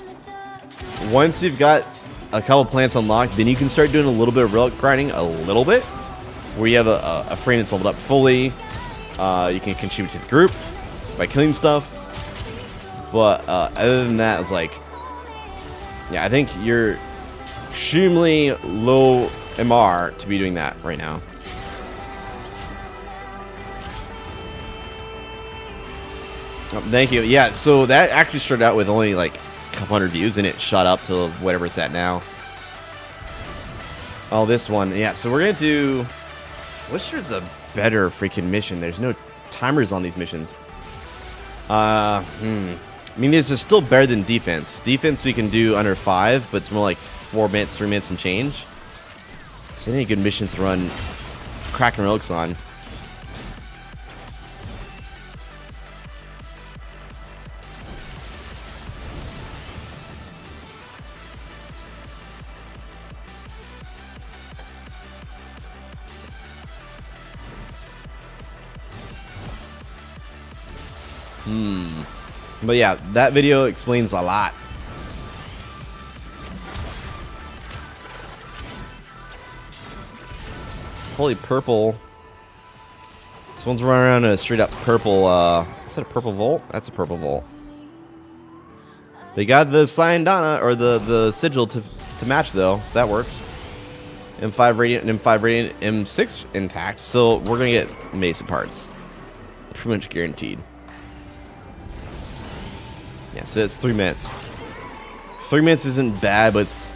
once you've got a couple plants unlocked, then you can start doing a little bit of relic grinding, a little bit, where you have a frame that's leveled up fully. You can contribute to the group by killing stuff. But other than that, it's like, yeah, I think you're extremely low MR to be doing that right now. Oh, thank you. Yeah, so that actually started out with only like a couple hundred views, and it shot up to whatever it's at now. Oh, this one. Yeah, so we're going to do... Which is a better freaking mission? There's no timers on these missions. I mean, this is still better than defense. Defense we can do under 5, but it's more like 4 minutes, 3 minutes and change. So any good missions to run cracking relics on. But yeah, that video explains a lot. Holy purple. This one's running around in a straight up purple, is that a purple volt? That's a purple volt. They got the Cyandana, or the sigil to match though, so that works. M5 Radiant and M5 Radiant, M6 intact, so we're gonna get Mesa parts. Pretty much guaranteed. Yeah, so it's 3 minutes. 3 minutes isn't bad, but it's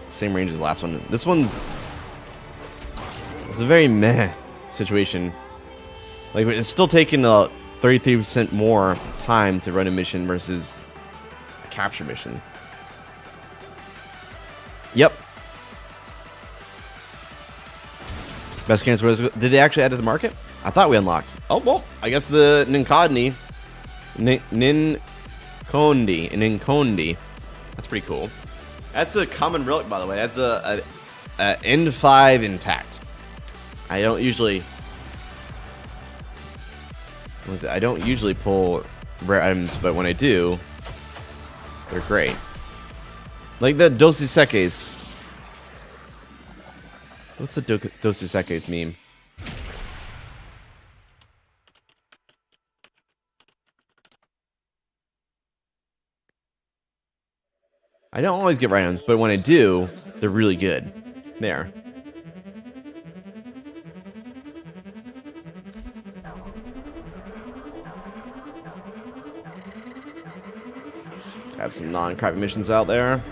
same range as the last one. This one's... It's a very meh situation. Like, it's still taking 33% more time to run a mission versus a capture mission. Yep. Best games. Did they actually add to the market? I thought we unlocked. Oh, well, I guess the Ninkondi. Ninkondi. That's pretty cool. That's a common relic, by the way. That's a N5 intact. I don't usually pull rare items, but when I do, they're great. Like the Dosisekes. What's the Dosisekes meme? I don't always get right-ons, but when I do, they're really good. There. Have some non-crappy missions out there.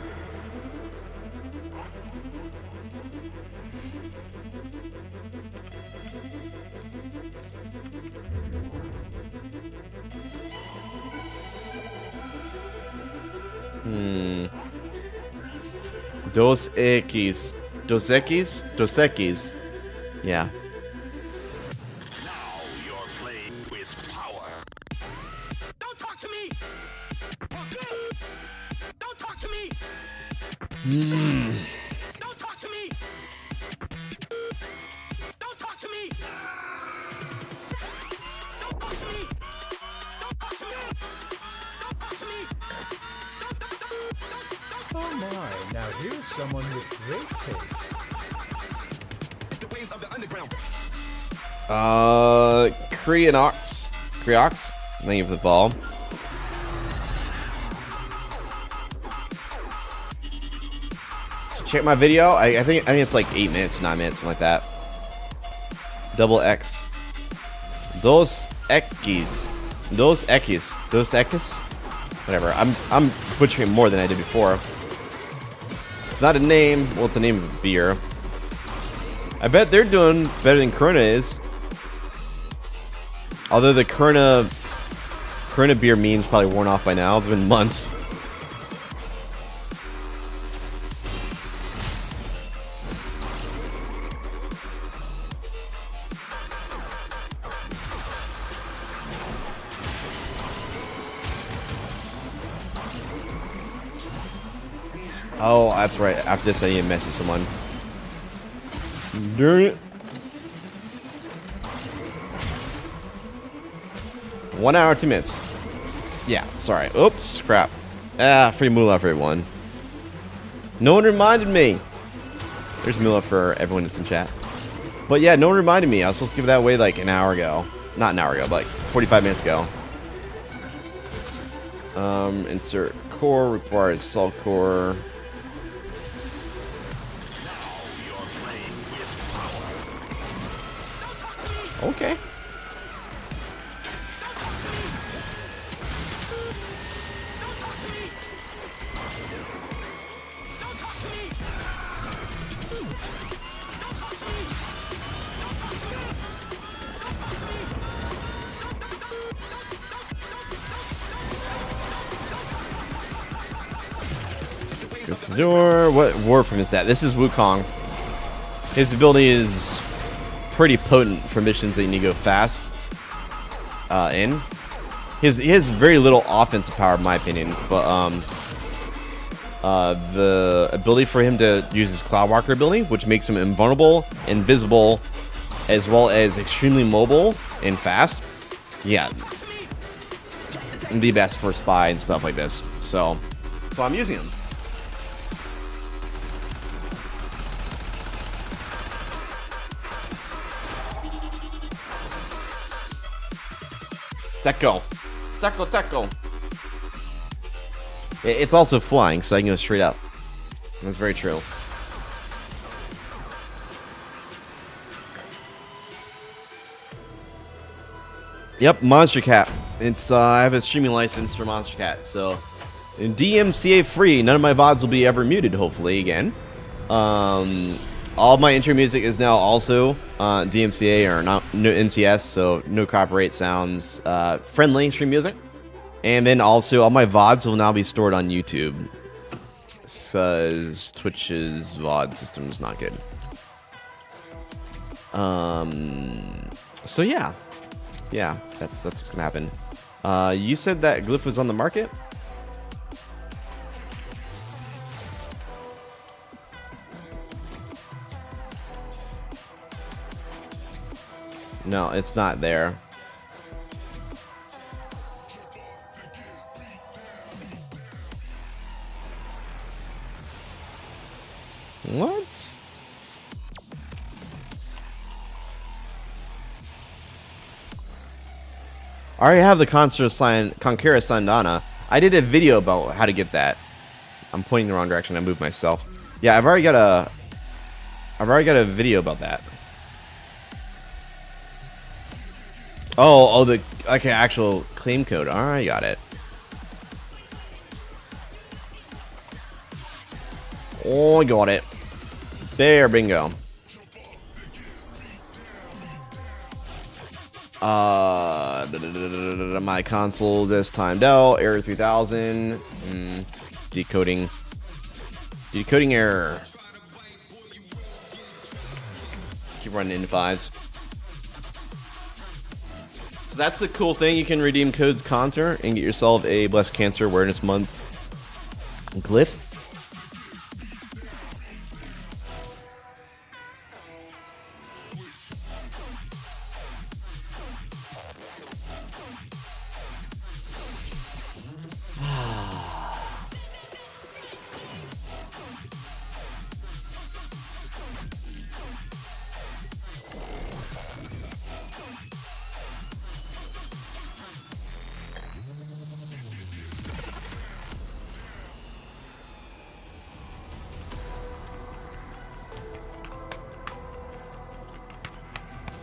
Dos Equis. Dos Equis? Dos Equis. Yeah. Now you're playing with power. Don't talk to me! Don't talk to me! Don't talk to me! Don't talk to me! Don't talk to me! Don't talk to me! Don't talk to me! Oh my, now here's someone with great taste. It's the waves of the underground. Creox. Thank you for the ball. Check my video. I think it's like 8 minutes, 9 minutes, something like that. Double X. Dos Equis. Dos Equis. Dos Equis. Whatever. I'm butchering more than I did before. It's not a name. Well, it's a name of a beer. I bet they're doing better than Corona is. Although the Corona beer meme's probably worn off by now. It's been months. Oh, that's right. After this, I need to message someone. Darn it. 1 hour, 2 minutes. Yeah, sorry. Oops, crap. Free moolah for everyone. No one reminded me. There's moolah for everyone that's in chat. But yeah, no one reminded me. I was supposed to give that away like an hour ago. Not an hour ago, but like 45 minutes ago. Insert core requires salt core. Okay. Door. What Warframe is that? This is Wukong. His ability is pretty potent for missions that you need to go fast in. He has very little offensive power, in my opinion, but the ability for him to use his Cloudwalker ability, which makes him invulnerable, invisible, as well as extremely mobile and fast. Yeah, the best for spy and stuff like this. So I'm using him. Teco. It's also flying, so I can go straight up. That's very true. Yep, Monster Cat. It's I have a streaming license for Monster Cat, so DMCA free. None of my VODs will be ever muted, hopefully, again. All my intro music is now also DMCA or no NCS, so no copyright sounds, friendly stream music. And then also all my VODs will now be stored on YouTube, because Twitch's VOD system is not good. So yeah, that's what's gonna happen. You said that Glyph was on the market? No, it's not there. What? I already have the Conquera Sandana. I did a video about how to get that. I'm pointing the wrong direction. I moved myself. Yeah, I've already got a video about that. Oh, the okay, actual claim code. All right, got it. Oh, I got it. There, bingo. My console this timed out. Error 3000. Decoding error. Keep running into fives. So that's the cool thing. You can redeem codes concert and get yourself a Breast Cancer Awareness Month glyph.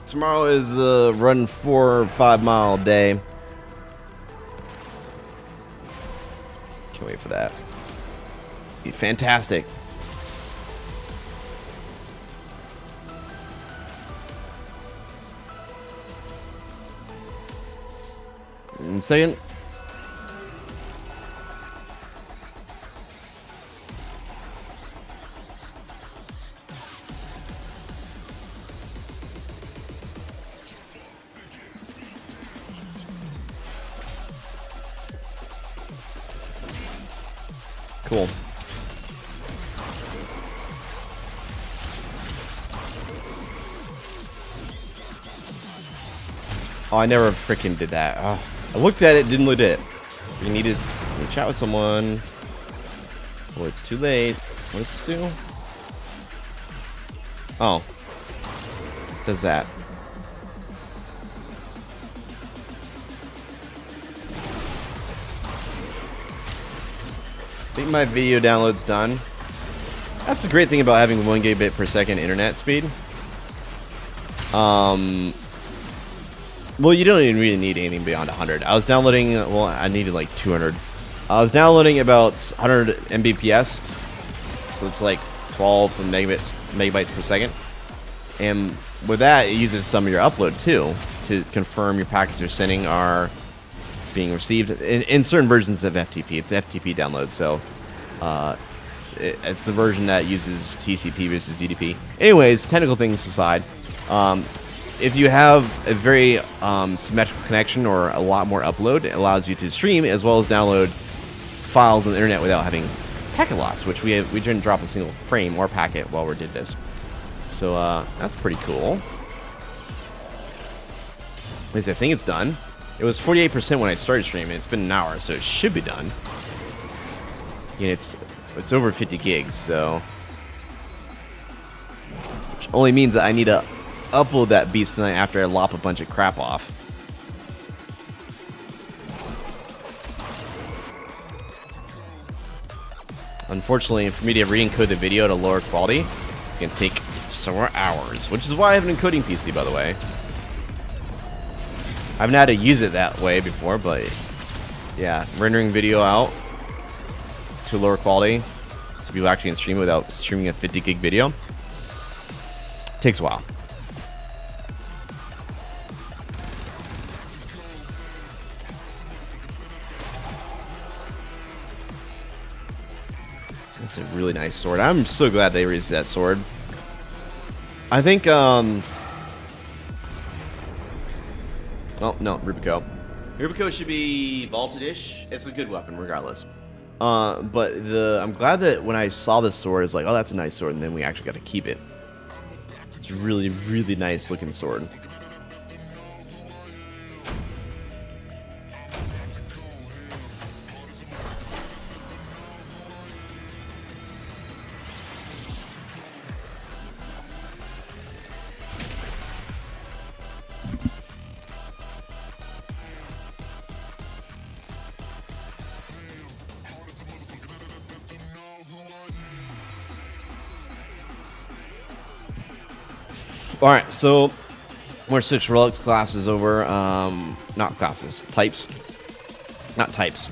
Tomorrow is a run 4 or 5 mile day. Can't wait for that. It's gonna be fantastic. Second. Cool. Oh, I never freaking did that. Oh, I looked at it, didn't look at it. We needed to chat with someone. Oh, it's too late. What does this do? Oh. Does that. I think my video download's done. That's the great thing about having 1 gigabit per second internet speed. Well, you don't even really need anything beyond 100. I was downloading, well, I needed like 200. I was downloading about 100 Mbps, so it's like 12 some megabytes per second. And with that, it uses some of your upload too to confirm your packets you're sending are being received. In certain versions of FTP, it's FTP download, so it's the version that uses TCP versus UDP. Anyways, technical things aside, if you have a very symmetrical connection or a lot more upload, it allows you to stream as well as download files on the internet without having packet loss, which we didn't drop a single frame or packet while we did this. So that's pretty cool. At least I think it's done. It was 48% when I started streaming. It's been an hour, so it should be done. And it's over 50 gigs, so which only means that I need to upload that beast tonight after I lop a bunch of crap off. Unfortunately, for me to re-encode the video at a lower quality, it's gonna take some more hours, which is why I have an encoding PC, by the way. I haven't had to use it that way before, but yeah, rendering video out to lower quality so people actually can stream without streaming a 50 gig video takes a while. That's a really nice sword. I'm so glad they released that sword. I think, oh, no, Rubico. Rubico should be vaulted-ish. It's a good weapon, regardless. But I'm glad that when I saw this sword, it's like, oh, that's a nice sword, and then we actually got to keep it. It's a really, really nice looking sword. All right, so we're switch relics classes over. Not classes, types. Not types.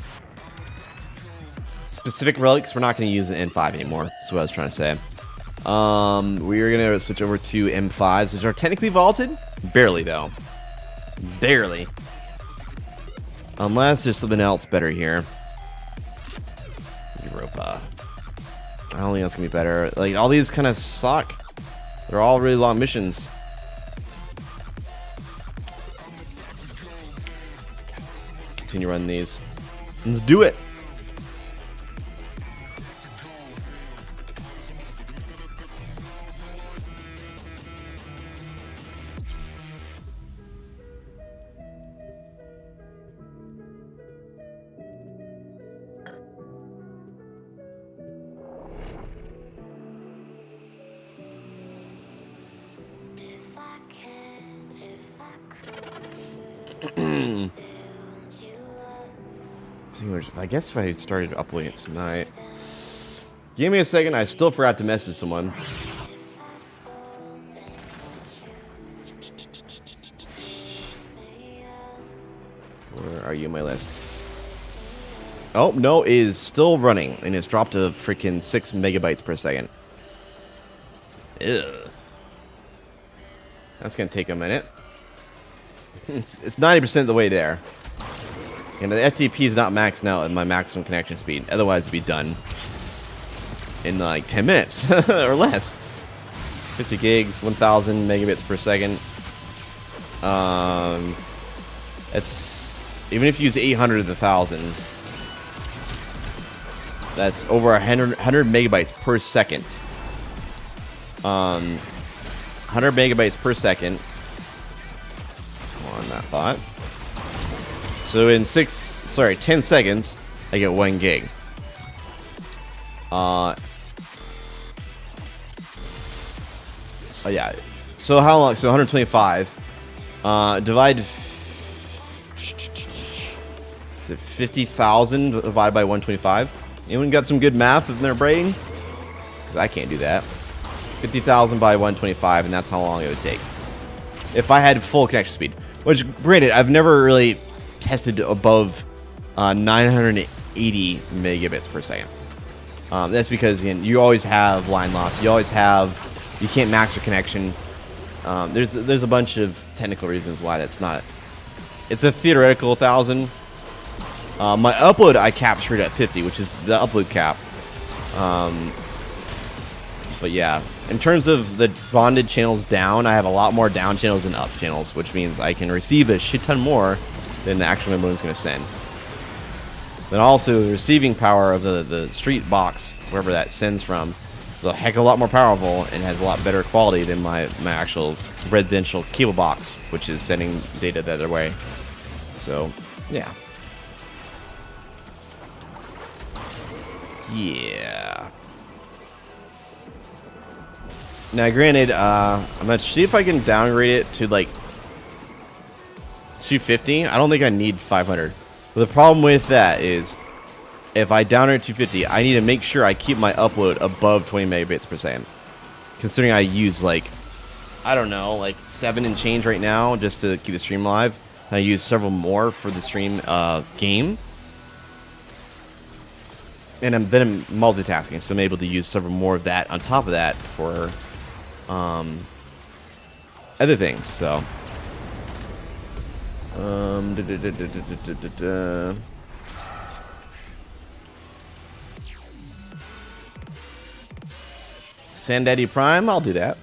Specific relics, we're not going to use an N5 anymore. That's what I was trying to say. We're going to switch over to M5s, which are technically vaulted. Barely, though. Barely. Unless there's something else better here. Europa. I don't think that's going to be better. Like, all these kind of suck. They're all really long missions. Continue running these. Let's do it. If I can, if I could build you up. I guess if I started uploading it tonight. Give me a second. I still forgot to message someone. If I fall, then won't you lift me up? Where are you in my list? Oh, no, it is still running. And it's dropped to freaking 6 megabytes per second. Ew. That's going to take a minute. It's 90% of the way there. And the FTP is not maxed out at my maximum connection speed. Otherwise, it'd be done in like 10 minutes or less. 50 gigs, 1,000 megabits per second. It's even if you use 800 to 1,000, that's over 100 megabytes per second. 100 megabytes per second. Come on, that thought. So in 10 seconds, I get 1 gig. Oh yeah. So how long? So 125. Divide. Is it 50,000 divided by 125? Anyone got some good math in their brain? 'Cause I can't do that. 50,000 by 125, and that's how long it would take if I had full connection speed. Which, granted, I've never really tested above 980 megabits per second. That's because, again, you always have line loss. You can't max your connection. There's a bunch of technical reasons why that's not. It's a theoretical 1,000. My upload I captured at 50, which is the upload cap. But yeah, in terms of the bonded channels down, I have a lot more down channels than up channels, which means I can receive a shit ton more than the actual modem is going to send. Then also the receiving power of the street box, wherever that sends from, is a heck of a lot more powerful and has a lot better quality than my actual residential cable box, which is sending data the other way. So, yeah. Yeah. Now, granted, I'm going to see if I can downgrade it to, like, 250. I don't think I need 500. But the problem with that is, if I downgrade to 250, I need to make sure I keep my upload above 20 megabits per second. Considering I use, like, I don't know, like 7 and change right now just to keep the stream live. I use several more for the stream game. And then I'm multitasking, so I'm able to use several more of that on top of that for other things. So, Sandaddy Prime, I'll do that.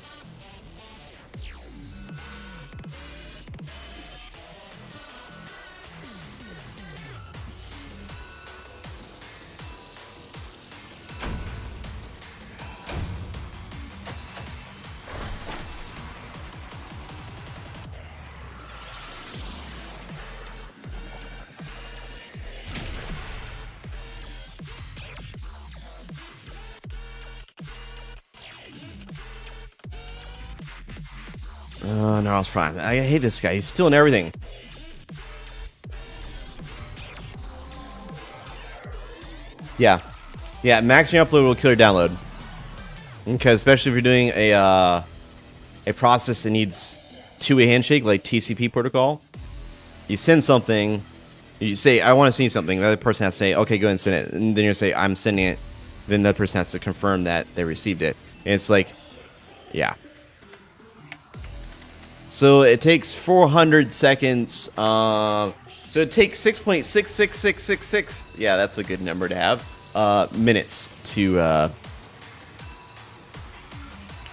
No, it's fine. I hate this guy. He's stealing everything. Yeah. Yeah, maxing your upload will kill your download. Okay, especially if you're doing a a process that needs two-way handshake, like TCP protocol. You send something, you say, I want to send something. The other person has to say, okay, go ahead and send it. And then you say, I'm sending it. Then that person has to confirm that they received it. And it's like, yeah. So it takes 400 seconds. So it takes 6.66666. Yeah, that's a good number to have. Minutes to,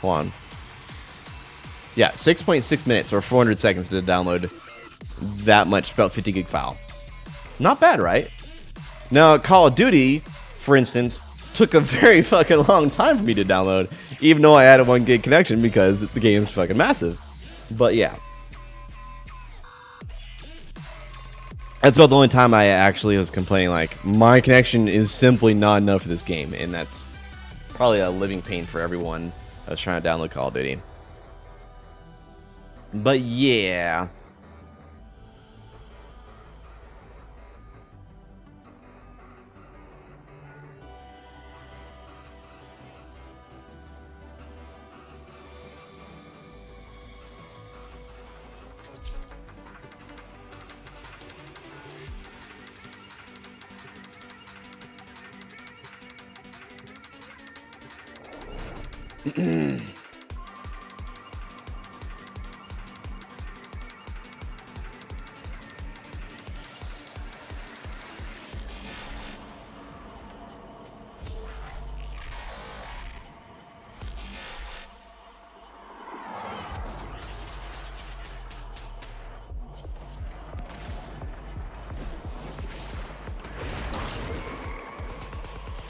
hold on. Yeah, 6.6 minutes or 400 seconds to download that much, about 50 gig file. Not bad, right? Now, Call of Duty, for instance, took a very fucking long time for me to download, even though I had a 1 gig connection because the game is fucking massive. But yeah. That's about the only time I actually was complaining, like, my connection is simply not enough for this game, and that's probably a living pain for everyone that was trying to download Call of Duty. But yeah.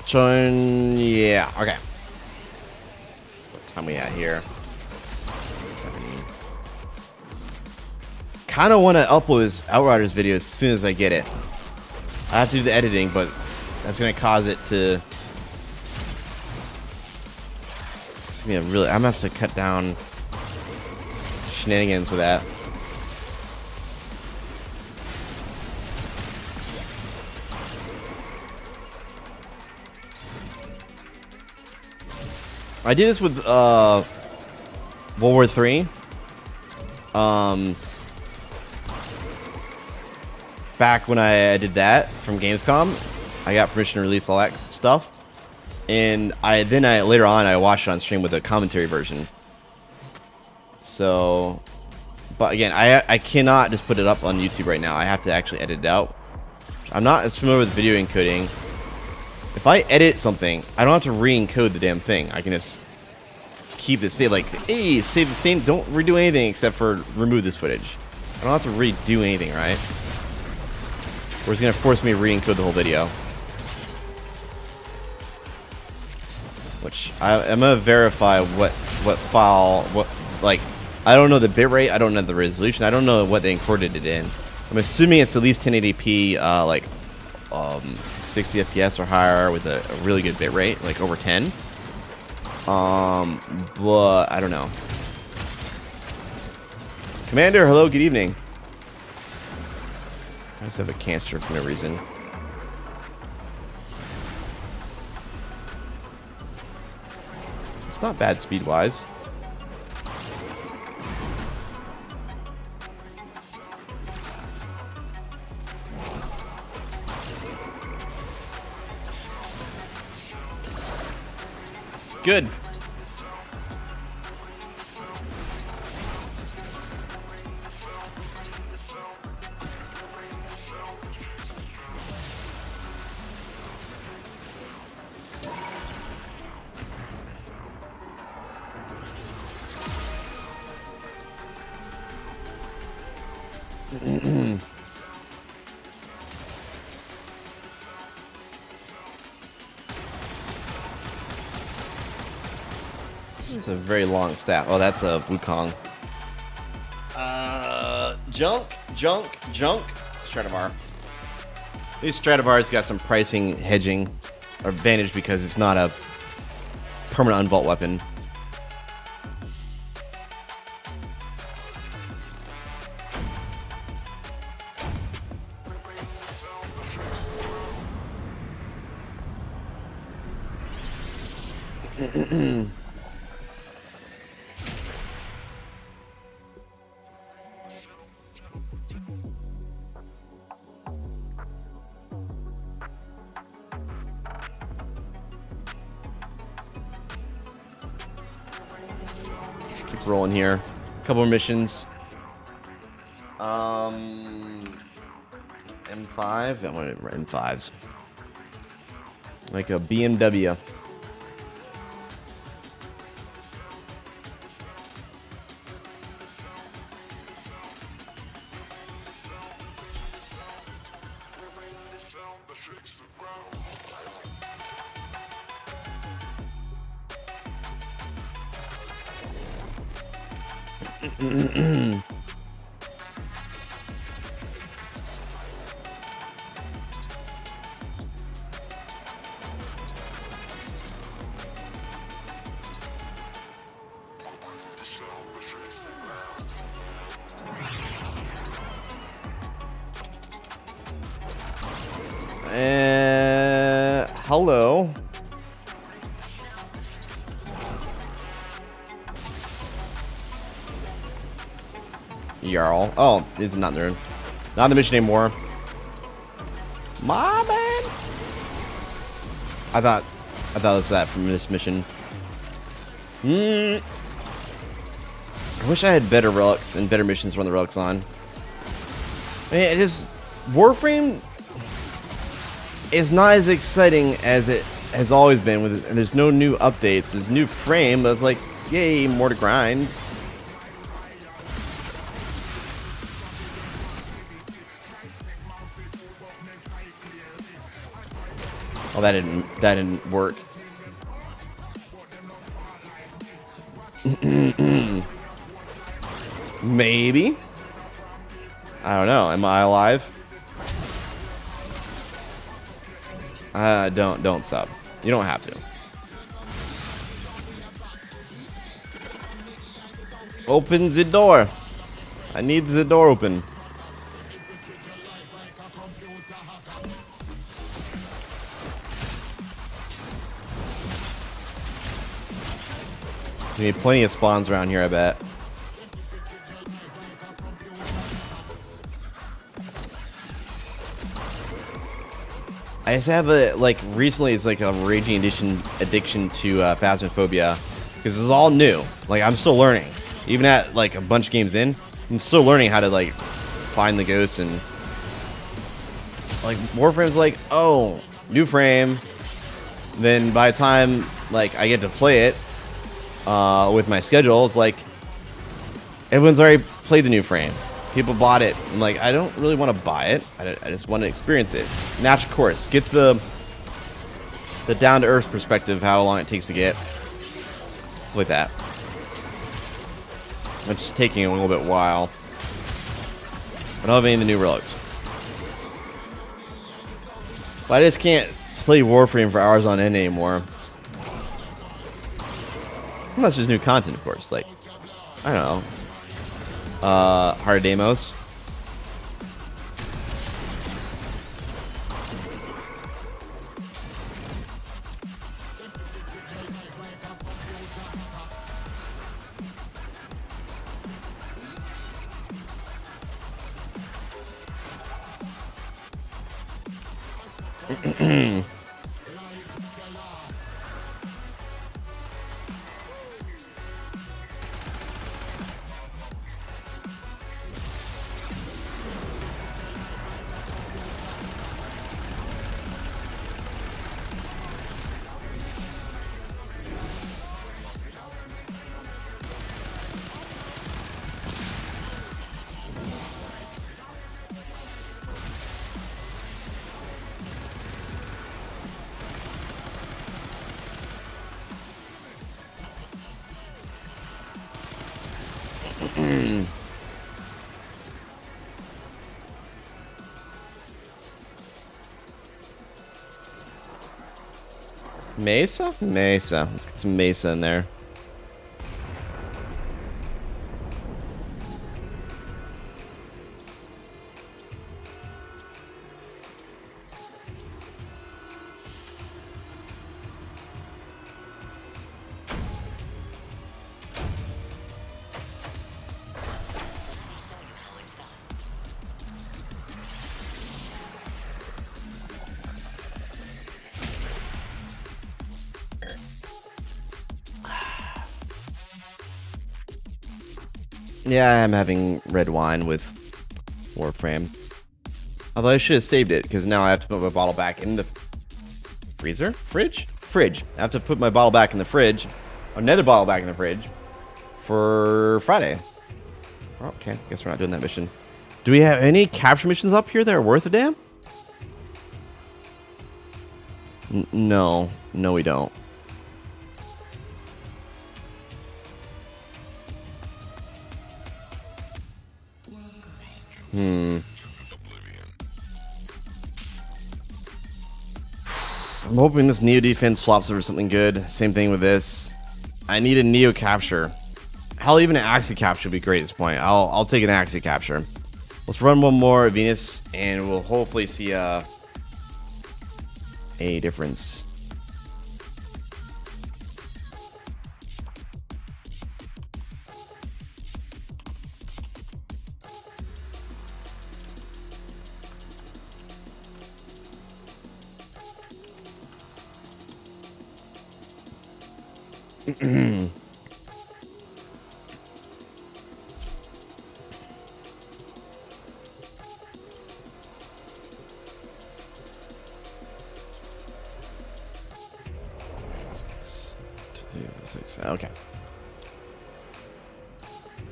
Join, yeah, okay. What time we at here? 70. Kind of want to upload this Outriders video as soon as I get it. I have to do the editing, but that's gonna cause it to. It's gonna be a really. I'm gonna have to cut down shenanigans with that. I did this with World War III. Back when I did that from Gamescom, I got permission to release all that stuff, and later on I watched it on stream with a commentary version. So, but again, I cannot just put it up on YouTube right now. I have to actually edit it out. I'm not as familiar with video encoding. If I edit something, I don't have to re-encode the damn thing. I can just keep this, say like, hey, save the same, don't redo anything except for remove this footage. I don't have to redo anything, right? Or it's gonna force me to re-encode the whole video. Which I'm gonna verify what file, like, I don't know the bitrate, I don't know the resolution, I don't know what they encoded it in. I'm assuming it's at least 1080p, like 60 FPS or higher with a really good bitrate, like over 10. But I don't know. Commander, hello, good evening. I just have a cancer for no reason. It's not bad speed-wise. Good. It's a very long staff. Oh, that's a Wukong. Junk. Stradivar. These Stradivar's got some pricing hedging advantage because it's not a permanent unvault weapon. Keep rolling here. Couple more missions. M5. I want M5s. Like a BMW. Hello. Jarl. Oh, this is not in the room. Not in the mission anymore. My man. I thought it was that from this mission. I wish I had better relics and better missions to run the relics on. I mean, it is Warframe is not as exciting as it has always been. With and there's no new updates. There's new frame, but it's like, yay, more to grind. Oh, that didn't work. Maybe. I don't know. Am I alive? Don't sub. You don't have to. Open the door. I need the door open. We need plenty of spawns around here, I bet. I just have a, like, recently it's like a raging addiction to Phasmophobia. Because it's all new. Like, I'm still learning. Even at, like, a bunch of games in, I'm still learning how to, like, find the ghosts and... Like, Warframe's like, oh, new frame. Then by the time, like, I get to play it, with my schedule, it's like everyone's already played the new frame. People bought it. I'm like, I don't really want to buy it. I just want to experience it. Natural course. Get the down-to-earth perspective of how long it takes to get. It's like that. It's just taking a little bit while. I don't have any of the new relics. But I just can't play Warframe for hours on end anymore. Unless there's new content, of course. Like, I don't know. Heart of Deimos. Mesa? Mesa. Let's get some Mesa in there. Yeah, I'm having red wine with Warframe. Although I should have saved it, because now I have to put my bottle back in the freezer? Fridge? Fridge. I have to put my bottle back in the fridge. Another bottle back in the fridge. For Friday. Okay, guess we're not doing that mission. Do we have any capture missions up here that are worth a damn? No. No, we don't. I'm hoping this Neo defense flops over something good. Same thing with this. I need a Neo capture. Hell, even an Axie capture would be great at this point. I'll take an Axie capture. Let's run one more Venus, and we'll hopefully see a difference. Okay.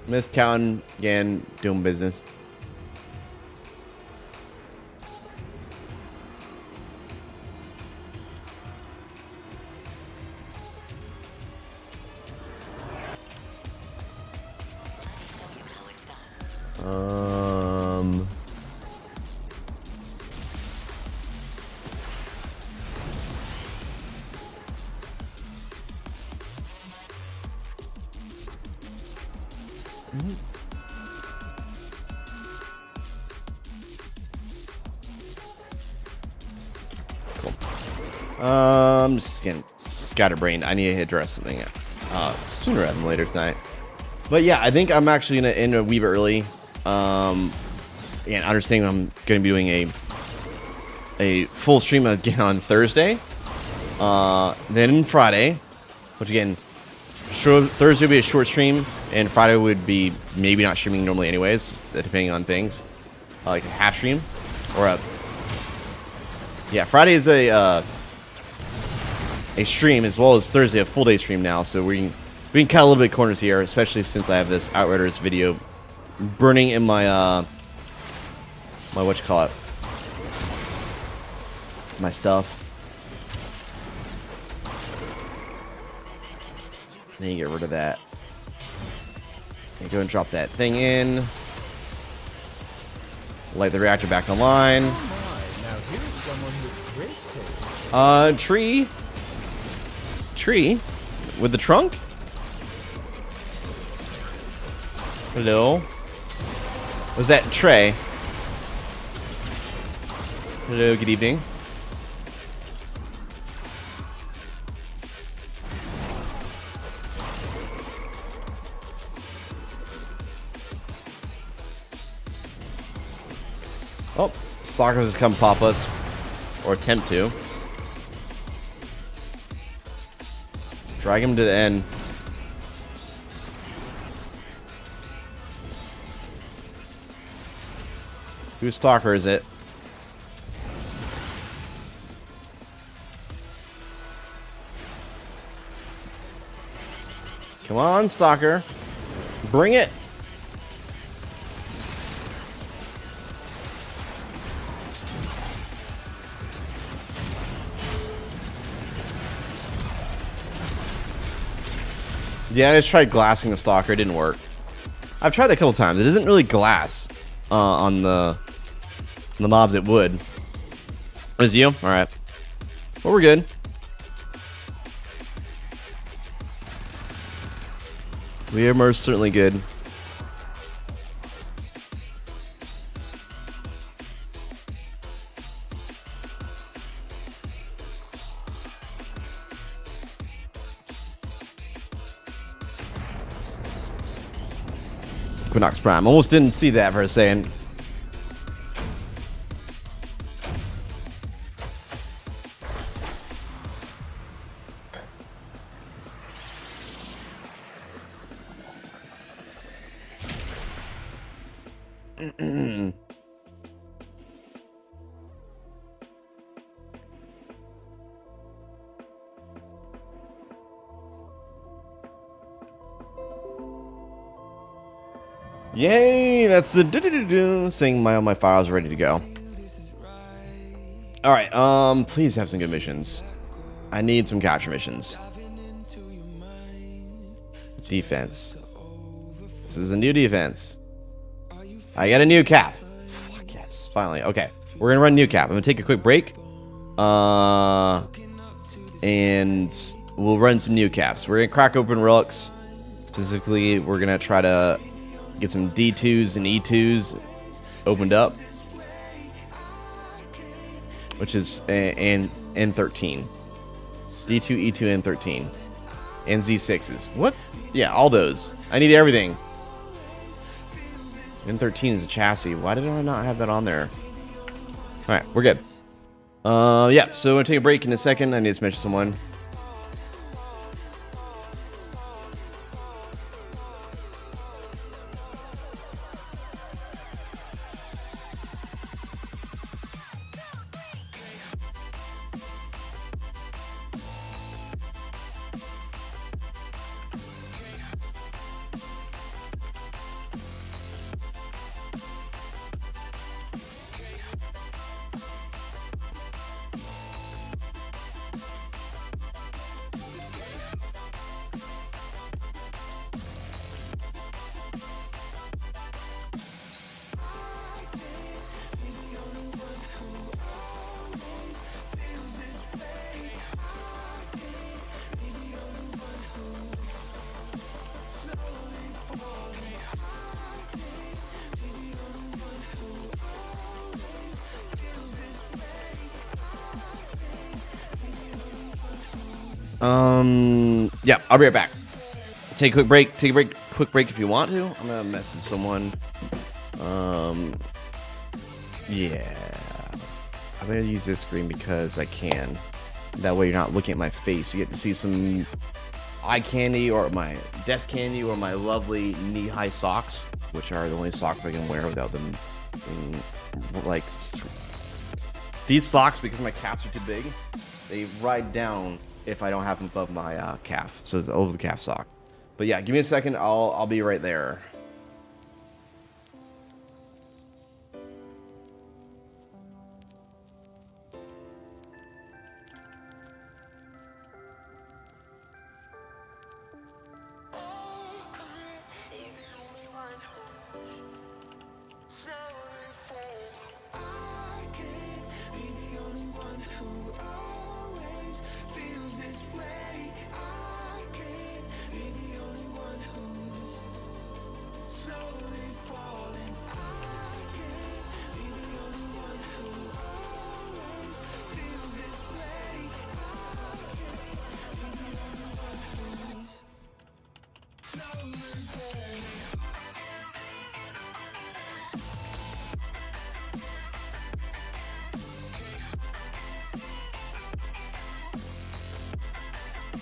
Miss Counting again, doing business. Just getting scatterbrained. I need to address something sooner rather than later tonight. But yeah, I think I'm actually gonna end a wee bit early. Again, understanding I'm gonna be doing a full stream again on Thursday. Then Friday, which again, Thursday would be a short stream, and Friday would be maybe not streaming normally anyways, depending on things. Like a half stream or a Friday is a stream, as well as Thursday a full day stream now, so we can cut a little bit of corners here, especially since I have this Outriders video burning in my my my stuff. Then you get rid of that. And go and drop that thing in. Light the reactor back online. Oh my, now here's someone with great taste. Tree with the trunk. Hello. Was that Trey? Hello, good evening. Oh, Stalkers has come pop us, or attempt to. Drag him to the end. Whose Stalker is it? Come on, Stalker. Bring it. Yeah, I just tried glassing the Stalker. It didn't work. I've tried that a couple times. It doesn't really glass on the mobs. It would. Is you? All right. Well, we're good. We are most certainly good. Equinox Prime. Almost didn't see that for a second. Yay! That's the do-do-do-do saying my file's ready to go. All right. Please have some good missions. I need some capture missions. Defense. This is a new defense. I got a new cap. Fuck yes, finally. Okay, we're gonna run new cap. I'm gonna take a quick break. And we'll run some new caps. We're gonna crack open relics. Specifically, we're gonna try to get some D2s and E2s opened up, which is and N13, D2, E2, N13, and Z6s. What? Yeah, all those. I need everything. N13 is a chassis. Why did I not have that on there? All right, we're good. Yeah. So I'm gonna take a break in a second. I need to smash someone. Yeah, I'll be right back. Take a quick break. Take a quick break if you want to. I'm gonna message someone. Yeah, I'm gonna use this screen because I can. That way you're not looking at my face. You get to see some eye candy or my desk candy or my lovely knee-high socks, which are the only socks I can wear without them being like these socks, because my calves are too big. They ride down if I don't have them above my calf, so it's over the calf sock. But yeah, give me a second. I'll be right there.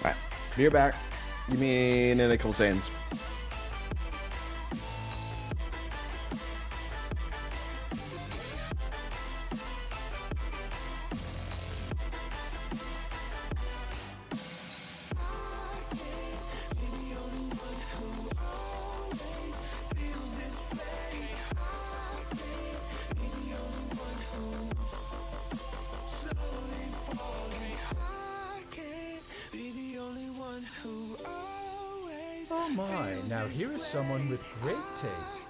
Alright, be right back. Give me another couple seconds. Oh my, now here is someone with great taste.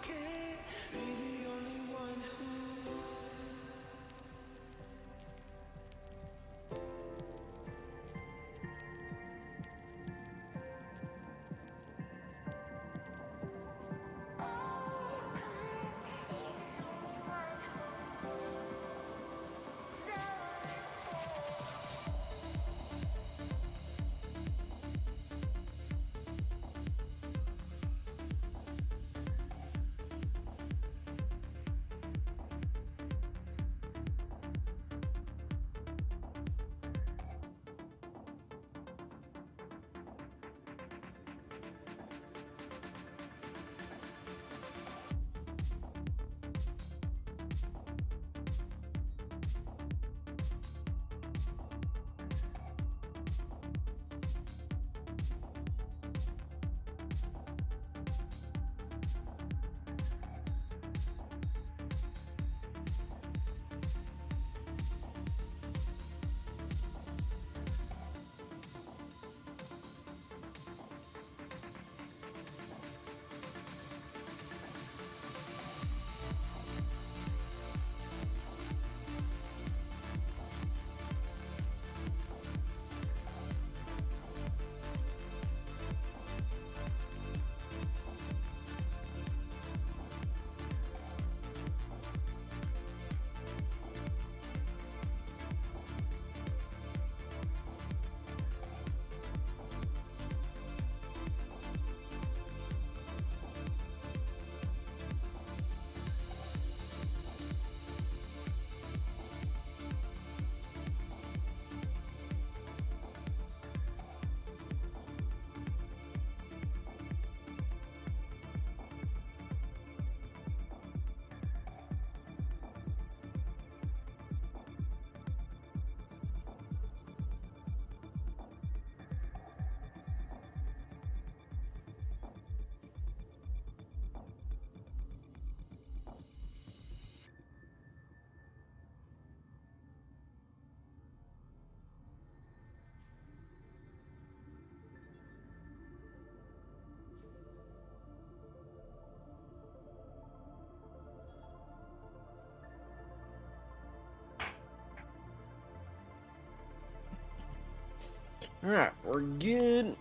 Alright, we're good.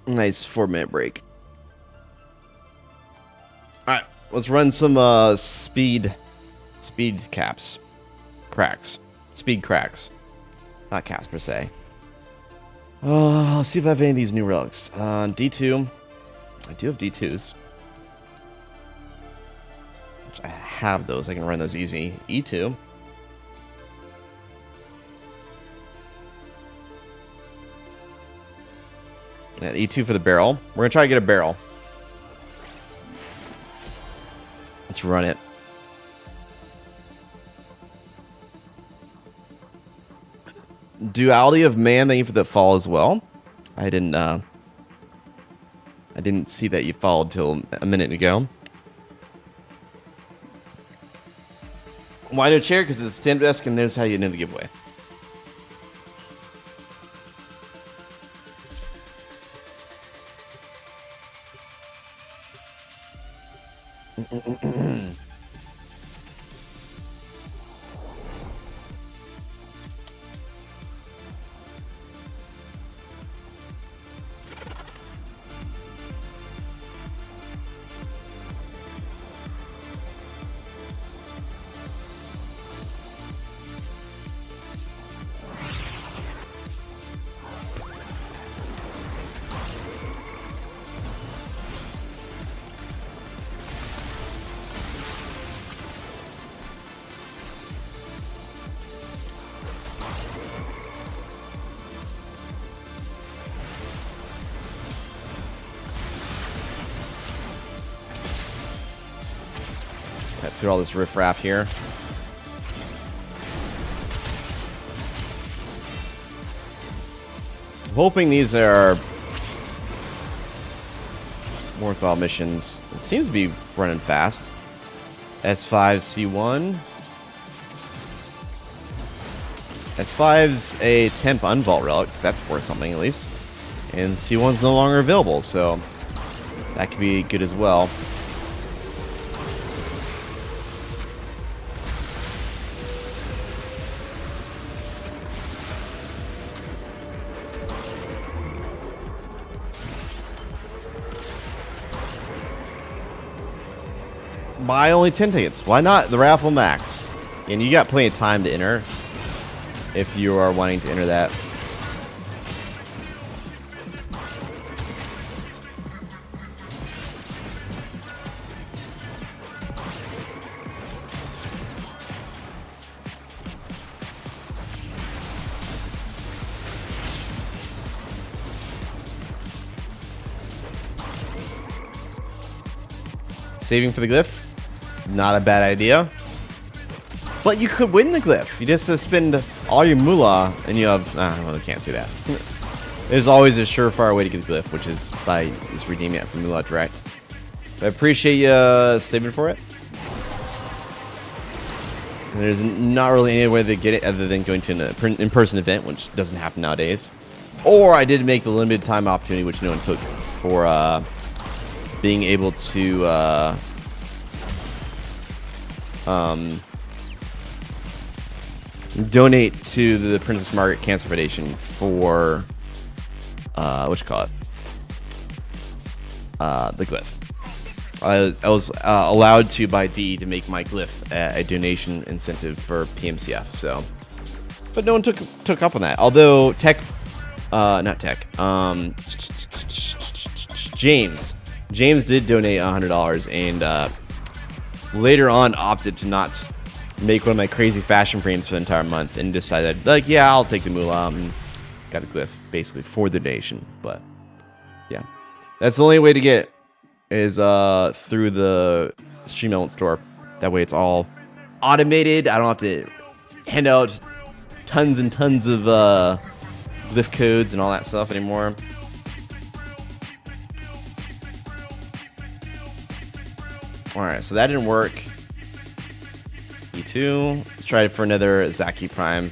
Nice 4-minute break. Alright, let's run some speed caps. Cracks. Speed cracks. Not caps per se. Let's see if I have any of these new relics. D2. I do have D2s. Which I have those. I can run those easy. E2. Yeah, E2 for the barrel. We're going to try to get a barrel. Let's run it. Duality of Man, thank you for the follow as well. I didn't see that you followed till a minute ago. Why no chair? Because it's a stand desk and there's how you end the giveaway. Through all this riffraff here. I'm hoping these are worthwhile missions. It seems to be running fast. S5 C1. S5's a temp unvault relic, so that's worth something at least. And C1's no longer available, so that could be good as well. Buy only 10 tickets. Why not the raffle max? And you got plenty of time to enter if you are wanting to enter that. Saving for the glyph? Not a bad idea. But you could win the glyph. You just spend all your moolah and you have... well, I can't say that. There's always a surefire way to get the glyph, which is by just redeeming it from Moolah Direct. But I appreciate you saving for it. And there's not really any way to get it other than going to an in-person event, which doesn't happen nowadays. Or I did make the limited time opportunity, which no one took, for being able to donate to the Princess Margaret Cancer Foundation for what you call it, the glyph. I was allowed to by D to make my glyph a donation incentive for PMCF. So, but no one took up on that. Although not Tech, James did donate $100 and later on opted to not make one of my crazy fashion frames for the entire month and decided, like, yeah, I'll take the moolah and got a glyph basically for the donation. But yeah, that's the only way to get it, is through the Stream Element store. That way it's all automated. I don't have to hand out tons and tons of glyph codes and all that stuff anymore. Alright, so that didn't work. E2. Let's try it for another Zaki Prime.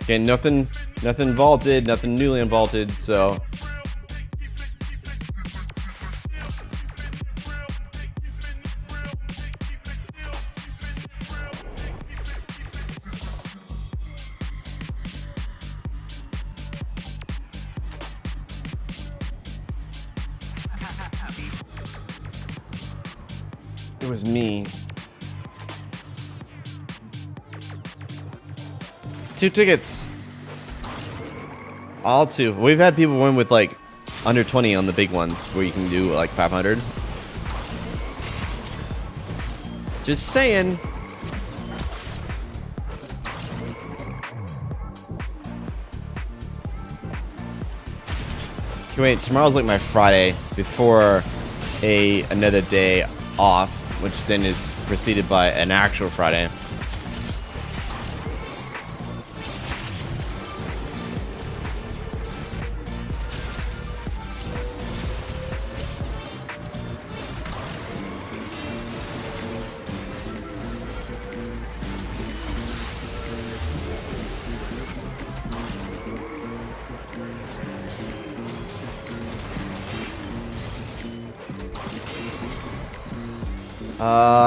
Okay, nothing vaulted, nothing newly unvaulted, so. It was me. 2 tickets. All 2. We've had people win with like under 20 on the big ones where you can do like 500. Just saying. Okay, wait, tomorrow's like my Friday before another day off, which then is preceded by an actual Friday.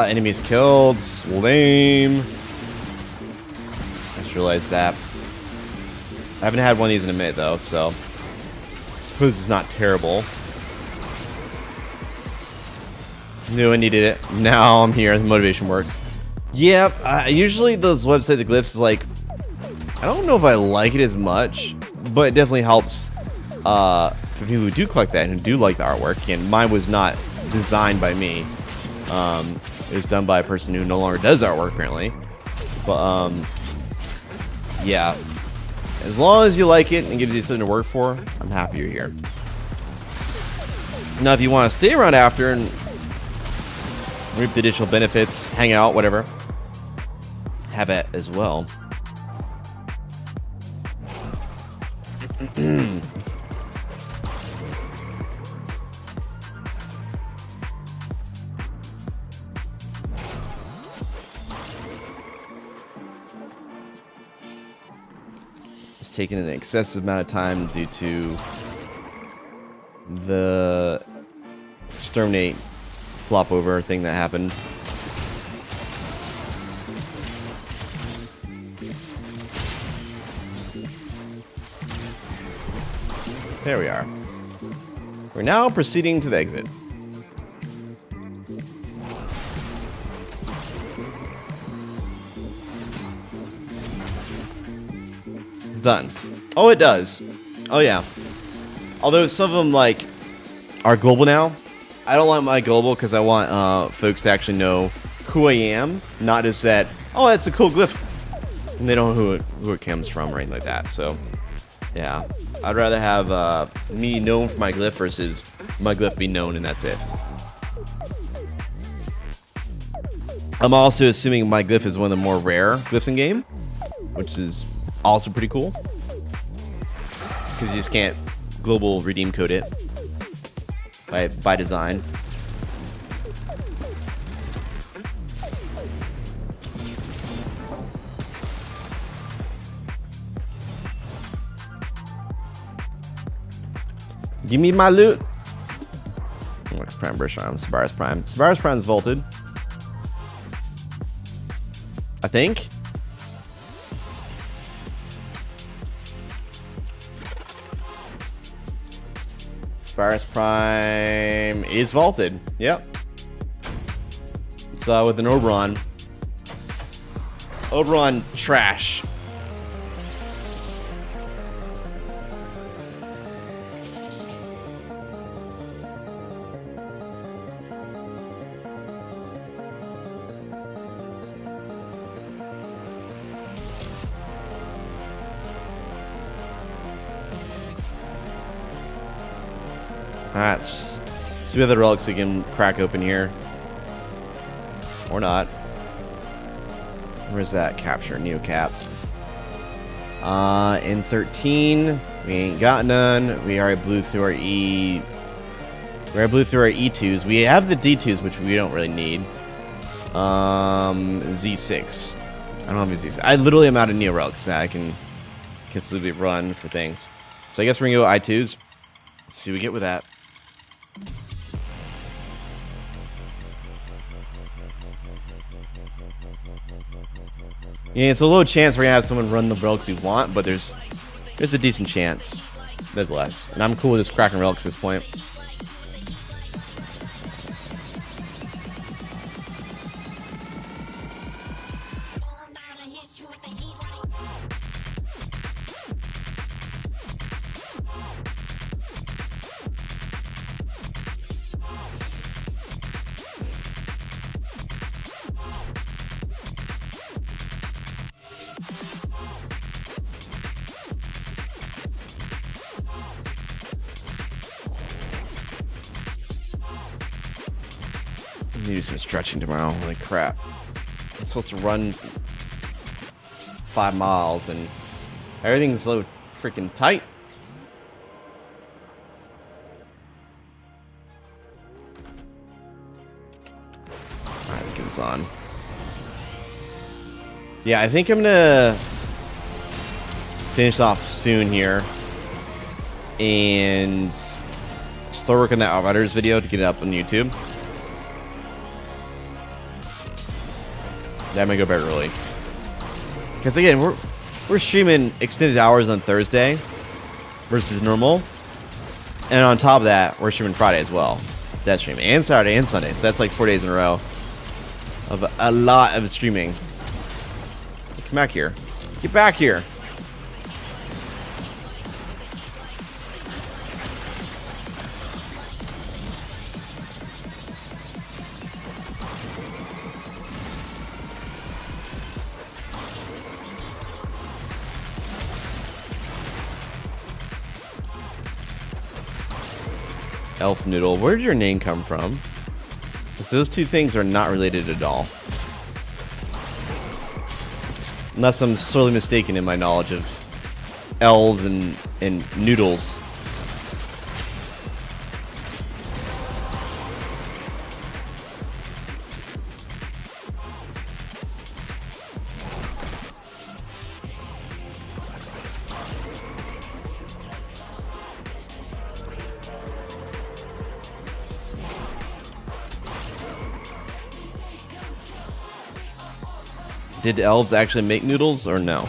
Enemies killed. Lame. I just realized that. I haven't had one of these in a minute though, so I suppose it's not terrible. Knew I needed it. Now I'm here. The motivation works. Yeah, usually those website the glyphs is like, I don't know if I like it as much, but it definitely helps for people who do collect that and who do like the artwork. And mine was not designed by me. It was done by a person who no longer does artwork, apparently. But, yeah. As long as you like it and gives you something to work for, I'm happy you're here. Now, if you want to stay around after and reap the additional benefits, hang out, whatever, have it as well. Taking an excessive amount of time due to the exterminate flop over thing that happened. There we are. We're now proceeding to the exit. Done. Oh, it does. Oh, yeah. Although some of them, like, are global now. I don't want my global because I want folks to actually know who I am. Not just that, oh, that's a cool glyph. And they don't know who it comes from or anything like that. So, yeah. I'd rather have me known for my glyph versus my glyph be known and that's it. I'm also assuming my glyph is one of the more rare glyphs in game, which is also pretty cool, because you just can't global redeem code it by design. Give me my loot. Lux Prime, Brush Arm, Sabaris Prime. Sabaris Prime's vaulted, I think. Sabaris Prime is vaulted. Yep. It's with an Oberon. Oberon trash. Alright, let's see what other relics we can crack open here. Or not. Where's that capture? Neocap. In 13, we ain't got none. We already blew through our E2s. We have the D2s, which we don't really need. Z6. I don't have a Z6. I literally am out of Neo Relics that I can consistently run for things. So I guess we're gonna go I2s. Let's see what we get with that. Yeah, it's a low chance we're gonna have someone run the relics we want, but there's a decent chance, nonetheless. And I'm cool with just cracking relics at this point. I need to do some stretching tomorrow. Holy crap. I'm supposed to run 5 miles and everything's so freaking tight. Alright, let's get this on. Yeah, I think I'm gonna finish off soon here and start working on that Outriders video to get it up on YouTube. That may go better early. Because again, we're streaming extended hours on Thursday versus normal. And on top of that, we're streaming Friday as well. That stream. And Saturday and Sunday. So that's like 4 days in a row of a lot of streaming. Come back here. Get back here. Elf Noodle, where did your name come from? Because those two things are not related at all. Unless I'm sorely mistaken in my knowledge of elves and noodles. Did elves actually make noodles or no?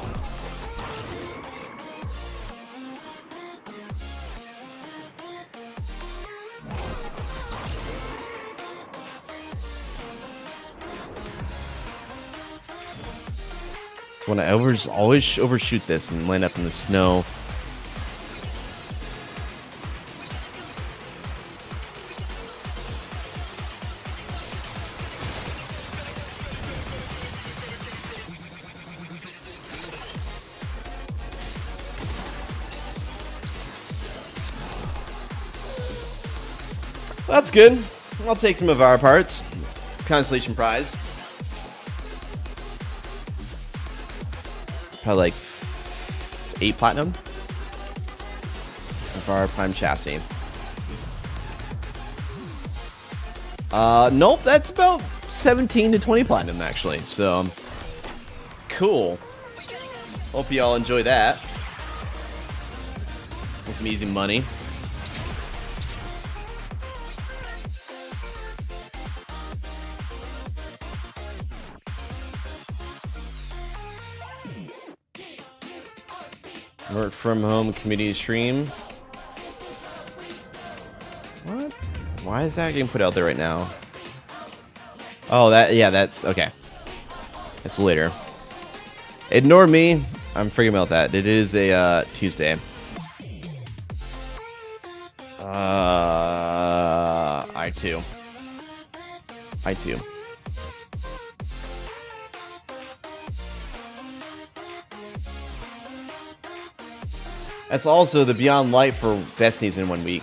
So when I always overshoot this and land up in the snow. That's good. I'll take some of our parts. Constellation prize. Probably like 8 platinum. Of our prime chassis. Nope, that's about 17 to 20 platinum actually. So cool. Hope you all enjoy that. Get some easy money. Work from home community stream. What? Why is that getting put out there right now? Oh, that's okay. It's later. Ignore me. I'm freaking about that. It is a Tuesday. I2. That's also the Beyond Light for Destiny's in 1 week.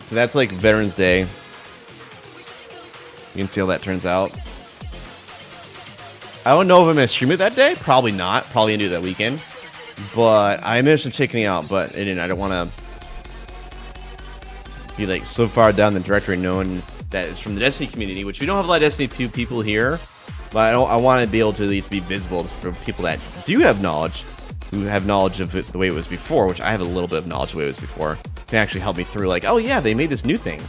So that's like Veterans Day. You can see how that turns out. I don't know if I'm going to stream it that day. Probably not. Probably going to do it that weekend. But I managed to checking out, but I don't want to be like so far down the directory knowing that is from the Destiny community, which we don't have a lot of Destiny 2 people here, but I want to be able to at least be visible for people that do have knowledge, who have knowledge of it the way it was before, which I have a little bit of knowledge of the way it was before, can actually help me through, like, oh yeah, they made this new thing.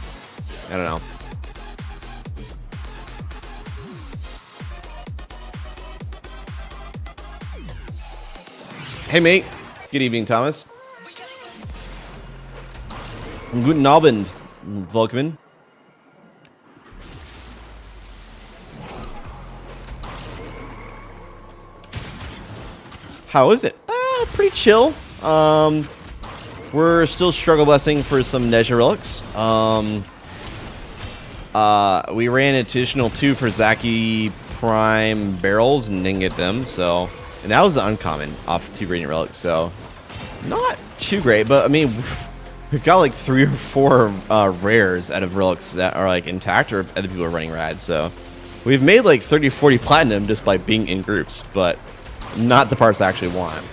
I don't know. Hey mate, good evening, Thomas. Guten Abend, Volkman. How is it? Pretty chill. We're still struggle busing for some Neja relics. We ran an additional 2 for Zaki Prime barrels and didn't get them, so. And that was the uncommon off 2 Radiant relics, so not too great. But I mean, we've got like 3 or 4 rares out of relics that are like intact, or other people are running rad. So we've made like 30, 40 platinum just by being in groups, but not the parts I actually want.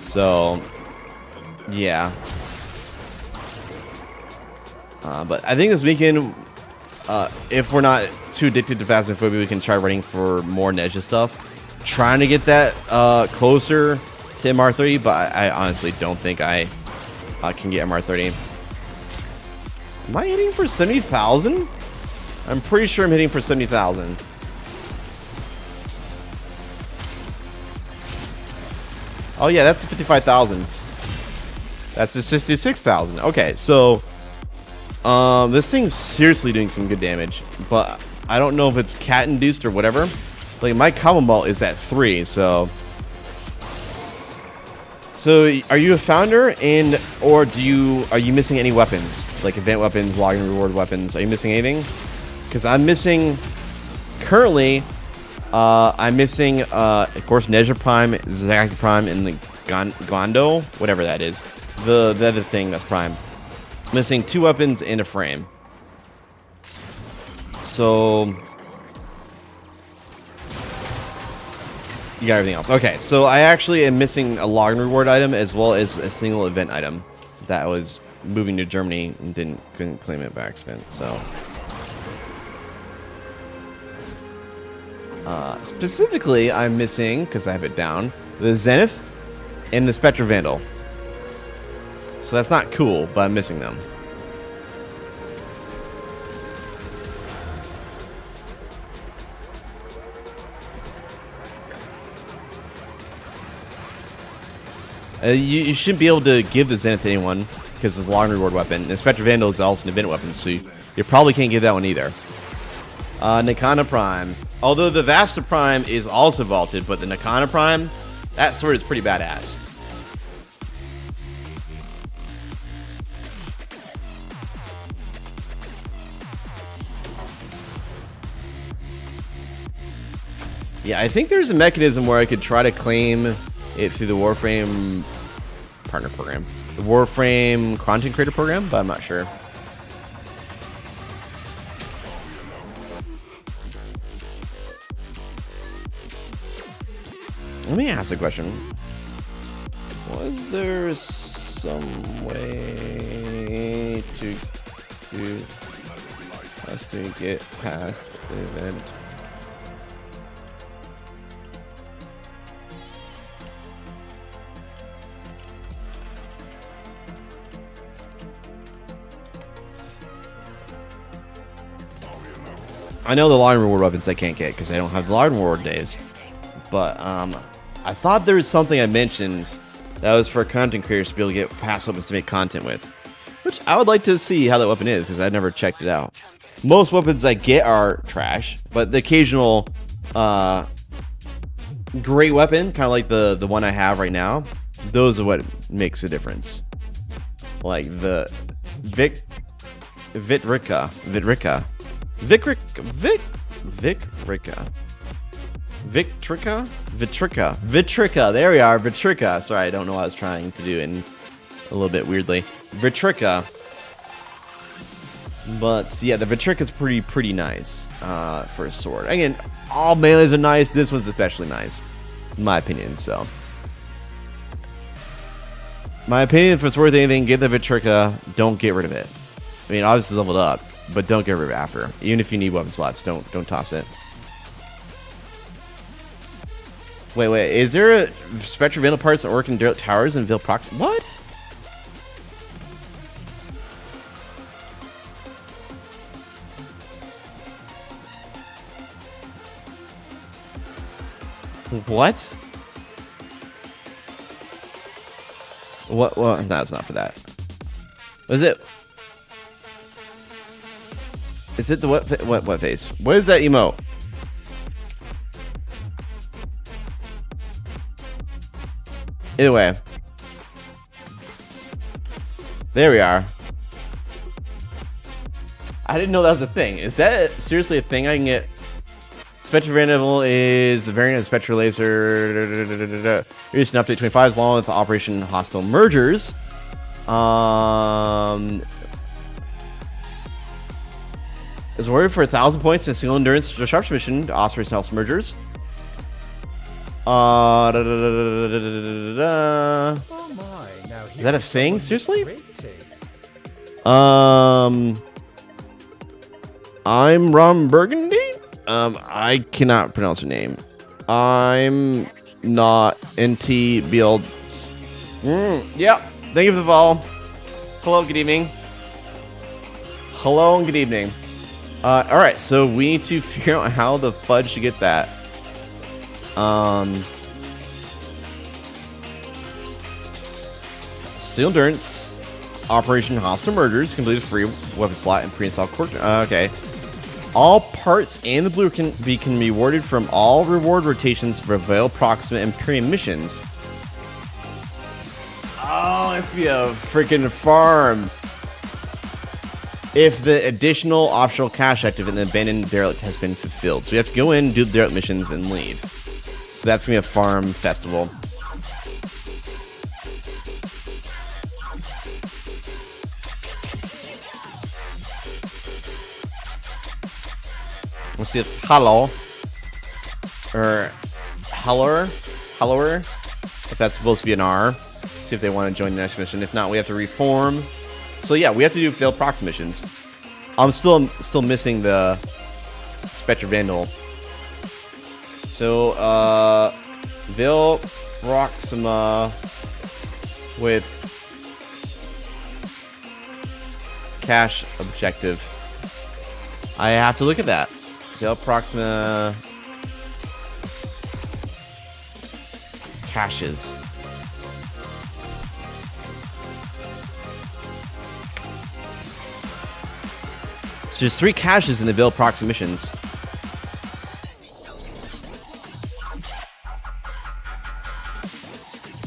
So yeah. But I think this weekend, if we're not too addicted to Phasmophobia, we can try running for more Neja stuff. Trying to get that closer to MR30, but I honestly don't think I can get MR30. Am I hitting for 70,000? I'm pretty sure I'm hitting for 70,000. Oh yeah, that's 55,000. That's the 66,000. Okay, so this thing's seriously doing some good damage, but I don't know if it's cat induced or whatever. Like my combo ball is at 3, so are you a founder, and or are you missing any weapons, like event weapons, login reward weapons? Are you missing anything? Because I'm missing currently. I'm missing of course Neja Prime, Zaki Prime, and the Gondo, whatever that is, the other thing that's Prime. Missing 2 weapons and a frame. So you got everything else. Okay, so I actually am missing a login reward item as well as a single event item that was moving to Germany and couldn't claim it by accident. So specifically, I'm missing, because I have it down, the Zenith and the Spectre Vandal. So that's not cool, but I'm missing them. You shouldn't be able to give the Zenith to anyone because it's a long reward weapon. And Spectre Vandal is also an event weapon, so you probably can't give that one either. Nakana Prime. Although the Vasta Prime is also vaulted, but the Nakana Prime, that sword is pretty badass. Yeah, I think there's a mechanism where I could try to claim it through the Warframe partner program, the Warframe content creator program, but I'm not sure. Let me ask a question. Was there some way to us to get past the event? I know the login reward weapons I can't get because I don't have the login reward days. But I thought there was something I mentioned that was for content creators to be able to get past weapons to make content with. Which I would like to see how that weapon is because I've never checked it out. Most weapons I get are trash, but the occasional great weapon, kind of like the one I have right now, those are what makes a difference. Like the Vitrika. There we are. Vitrika. Sorry, I don't know what I was trying to do in a little bit weirdly. Vitrika. But yeah, the Vitrika is pretty nice for a sword. Again, all melees are nice. This one's especially nice, in my opinion. So, my opinion, if it's worth anything, get the Vitrika. Don't get rid of it. I mean, obviously leveled up. but don't get rid of it after. Even if you need weapon slots, don't toss it. Wait. Is there a Spectre Vandal parts that work in Derelict Towers and Veil Prox? What? What? What? Well, no, it's not for that. Was it? Is it the what face? What is that emote? Either way. There we are. I didn't know that was a thing. Is that seriously a thing I can get? Spectre Vandal is a variant of Spectre Laser. Here's an update 25 along with Operation Hostile Mergers. Is awarded for 1,000 points in a single endurance sharps mission to Operation Hostile Mergers. Oh my, now Is that a thing? Seriously? great taste. I'm Ron Burgundy. I cannot pronounce her name. I'm not NT Build. Yep. Thank you for the follow. Hello, good evening. Hello and good evening. All right, so we need to figure out how the fudge to get that. Steel Endurance, Operation Hostile Mergers, completed free weapon slot and pre-installed core. Okay. All parts and the blue can be rewarded from all reward rotations for Veil Proxima and premium missions. Oh, that's gonna be a freaking farm. If the additional optional cash active in the abandoned derelict has been fulfilled. So we have to go in, do the derelict missions, and leave. So that's gonna be a farm festival. Let's see if Hello or Heller, if that's supposed to be an R. See if they want to join the next mission. If not, we have to reform. So yeah, we have to do failed prox missions. I'm still missing the Spectre Vandal. So Veil Proxima with cash objective. I have to look at that. Veil Proxima caches. So there's 3 caches in the Veil Proxima missions.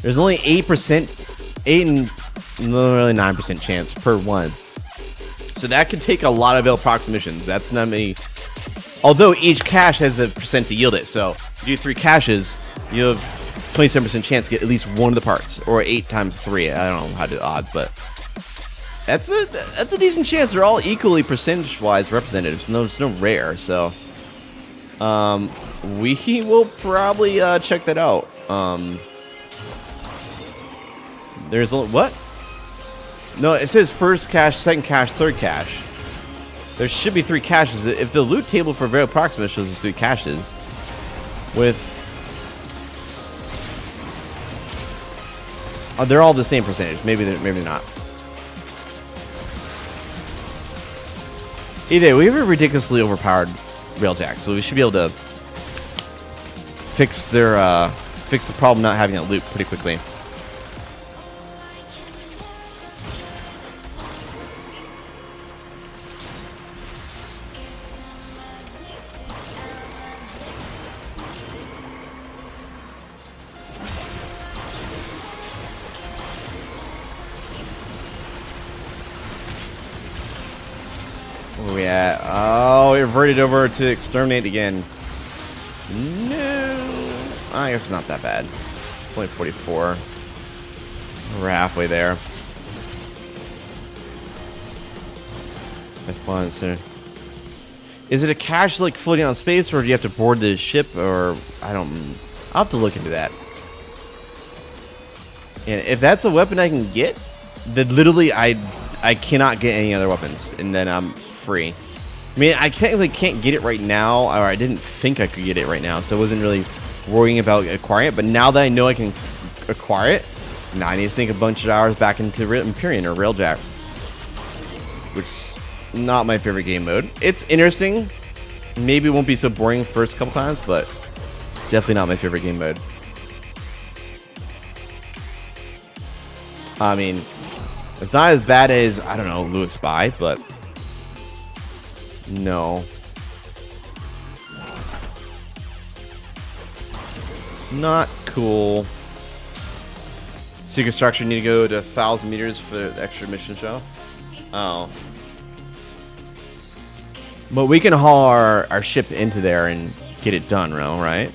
There's only 8%, 8 and literally 9% chance per one. So that could take a lot of Veil Proxima missions. That's not many. Although each cache has a percent to yield it. So if you do 3 caches, you have 27% chance to get at least one of the parts. Or 8 times 3. I don't know how to do odds, but that's a decent chance. They're all equally percentage-wise representative. So there's no rare. So we will probably check that out. There's what? No, it says first cache, second cache, third cache. There should be 3 caches. If the loot table for Veil Proxima shows us 3 caches, with they're all the same percentage. Maybe they're not. Either way, we have a ridiculously overpowered railjack, so we should be able to fix the problem not having that loot pretty quickly. Where we at? Oh, we reverted over to exterminate again. No. I guess it's not that bad. It's only 44. We're halfway there. That's fun, sir. Is it a cache like floating on space, or do you have to board the ship, or I'll have to look into that. And if that's a weapon I can get, then literally I cannot get any other weapons, and then I'm free. I mean, I technically can't get it right now, or I didn't think I could get it right now, so I wasn't really worrying about acquiring it. But now that I know I can acquire it, now I need to sink a bunch of hours back into Empyrean or Railjack, which is not my favorite game mode. It's interesting. Maybe it won't be so boring first couple times, but definitely not my favorite game mode. I mean, it's not as bad as, I don't know, Louis Spy, but no. Not cool. Secret structure need to go to 1,000 meters for the extra mission show. Oh. But we can haul our ship into there and get it done, right?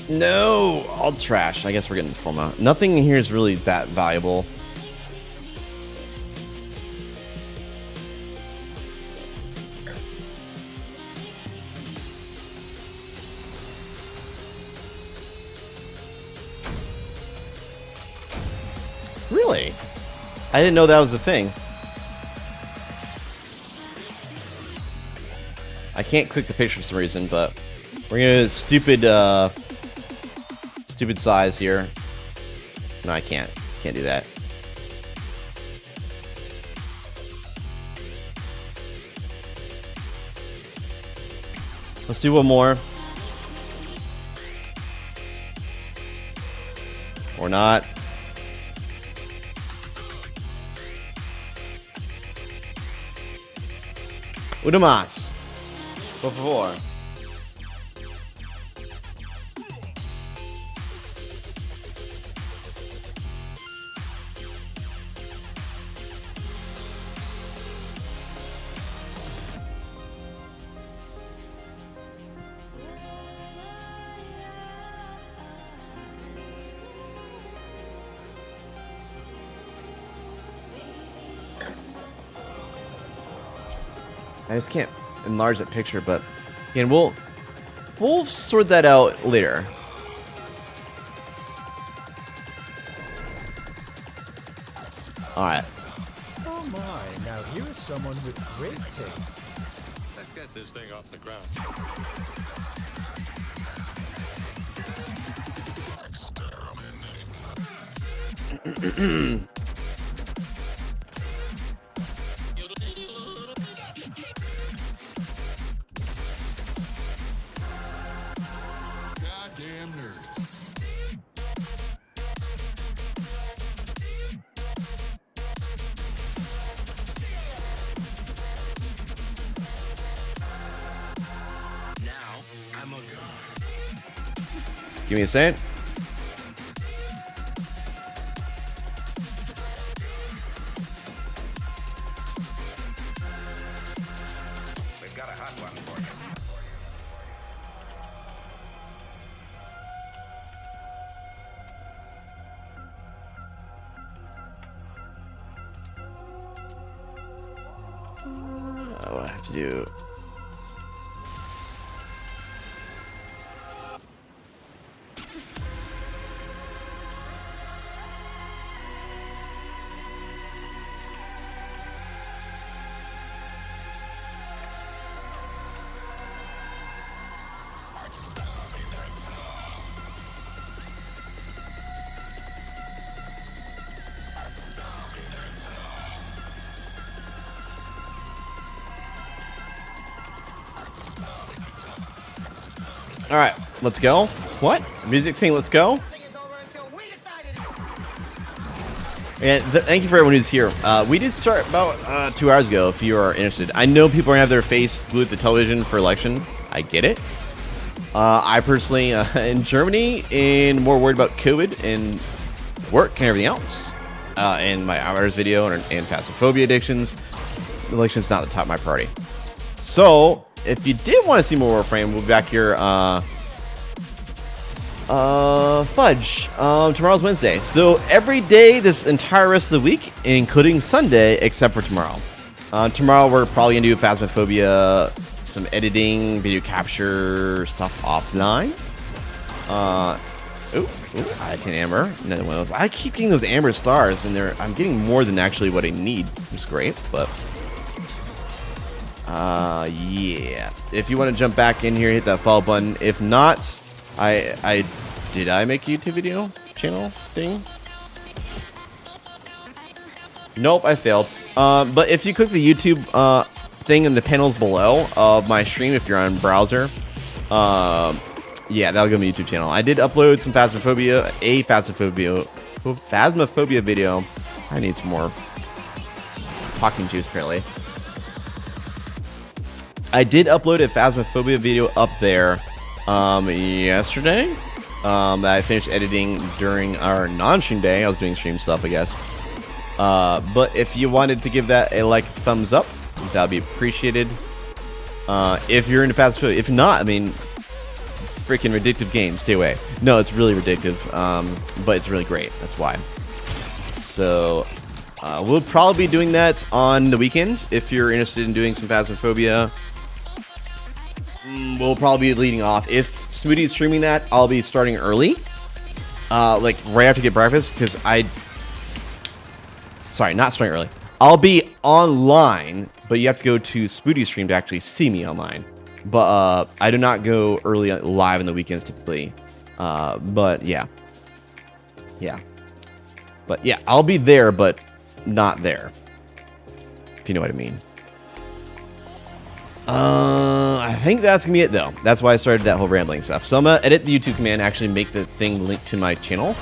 No, all trash. I guess we're getting the forma. Nothing in here is really that valuable. Really? I didn't know that was a thing. I can't click the picture for some reason, but we're gonna stupid size here. No, I can't. Can't do that. Let's do one more. Or not. Uno más. Por favor. I just can't enlarge that picture, but again, we'll sort that out later. All right. Oh my! Now here is someone with great taste. Let's get this thing off the ground. Goddamn nerds. Now I'm a god. Give me a second. We've got a hot one for you. What I have to do. All right, let's go. What? Music saying let's go? And thank you for everyone who's here. We did start about 2 hours ago, if you are interested. I know people are going to have their face glued to the television for election. I get it. I personally, in Germany, and more worried about COVID and work and everything else. And my hours video and phasmophobia addictions. The election's not the top of my priority. So, if you did want to see more Warframe, we'll be back here, fudge. Tomorrow's Wednesday. So every day this entire rest of the week, including Sunday, except for tomorrow. Tomorrow we're probably gonna do Phasmophobia, some editing, video capture stuff offline. I had 10 amber. Another one of those. I keep getting those amber stars, and I'm getting more than actually what I need, which is great. But yeah. If you want to jump back in here, hit that follow button. If not, did I make a YouTube video channel thing? Nope, I failed. But if you click the YouTube thing in the panels below of my stream, if you're on browser, yeah, that'll give me a YouTube channel. I did upload some Phasmophobia video. I need some more talking juice, apparently. I did upload a Phasmophobia video up there yesterday that I finished editing during our non-stream day. I was doing stream stuff, I guess. But if you wanted to give that a thumbs up, that would be appreciated. If you're into Phasmophobia. If not, I mean, freaking ridiculous game. Stay away. No, it's really ridiculous, but it's really great. That's why. So we'll probably be doing that on the weekend. If you're interested in doing some Phasmophobia, we'll probably be leading off. If Smoothie is streaming that, I'll be starting early, like right after get breakfast, because sorry, not starting early. I'll be online, but you have to go to Spoodie's stream to actually see me online. But I do not go early live on the weekends typically. But yeah. Yeah. But yeah, I'll be there, but not there. If you know what I mean. I think that's gonna be it though. That's why I started that whole rambling stuff. So I'm gonna edit the YouTube command, actually make the thing linked to my channel.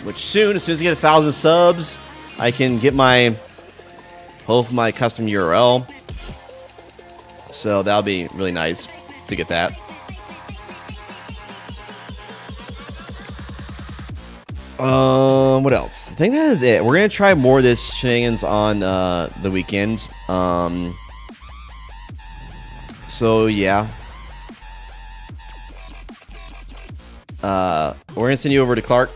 Which soon, as soon as I get 1,000 subs, I can get my custom URL. So that'll be really nice to get that. What else? I think that is it. We're gonna try more of this shenanigans on the weekend. So yeah. We're gonna send you over to Clark.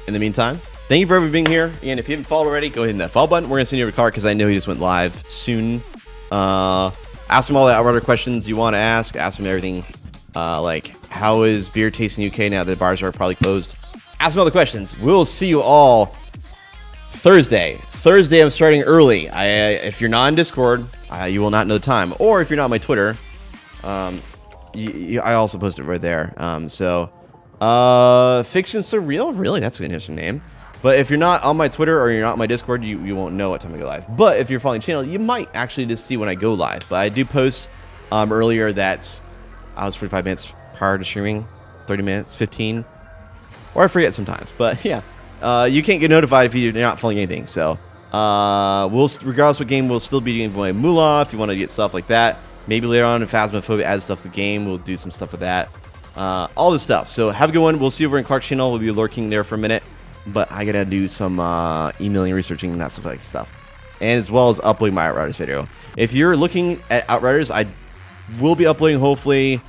In the meantime, thank you for everyone being here. And if you haven't followed already, go ahead and hit that follow button. We're gonna send you over to Clark because I know he just went live soon. Ask him all the Outrider questions you want to ask. Ask him everything, like how is beer tasting in UK now that the bars are probably closed. Ask him all the questions. We'll see you all Thursday. Thursday, I'm starting early. If you're not on Discord, you will not know the time. Or if you're not on my Twitter, I also post it right there. Fiction Surreal? Really? That's an interesting name. But if you're not on my Twitter or you're not on my Discord, you won't know what time I go live. But if you're following the channel, you might actually just see when I go live. But I do post earlier that I was 45 minutes prior to streaming, 30 minutes, 15. Or I forget sometimes. But yeah, you can't get notified if you're not following anything. So regardless what game, we'll still be doing Mooha if you want to get stuff like that. Maybe later on, if Phasmophobia adds stuff to the game, we'll do some stuff with that. All this stuff. So have a good one. We'll see you over in Clark's channel. We'll be lurking there for a minute. But I gotta do some emailing, researching, and that stuff. And as well as uploading my Outriders video. If you're looking at Outriders, I will be uploading hopefully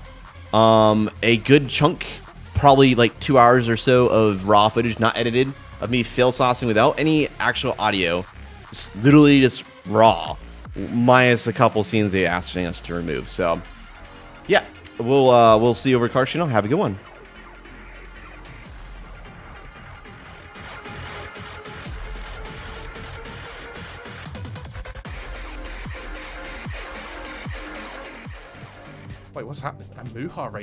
a good chunk, probably like 2 hours or so of raw footage, not edited, of me fail saucing without any actual audio. Just literally just raw. Minus a couple scenes they asking us to remove. So yeah. We'll see you over at Clark's channel. Have a good one. Wait, what's happening? I'm Mooha right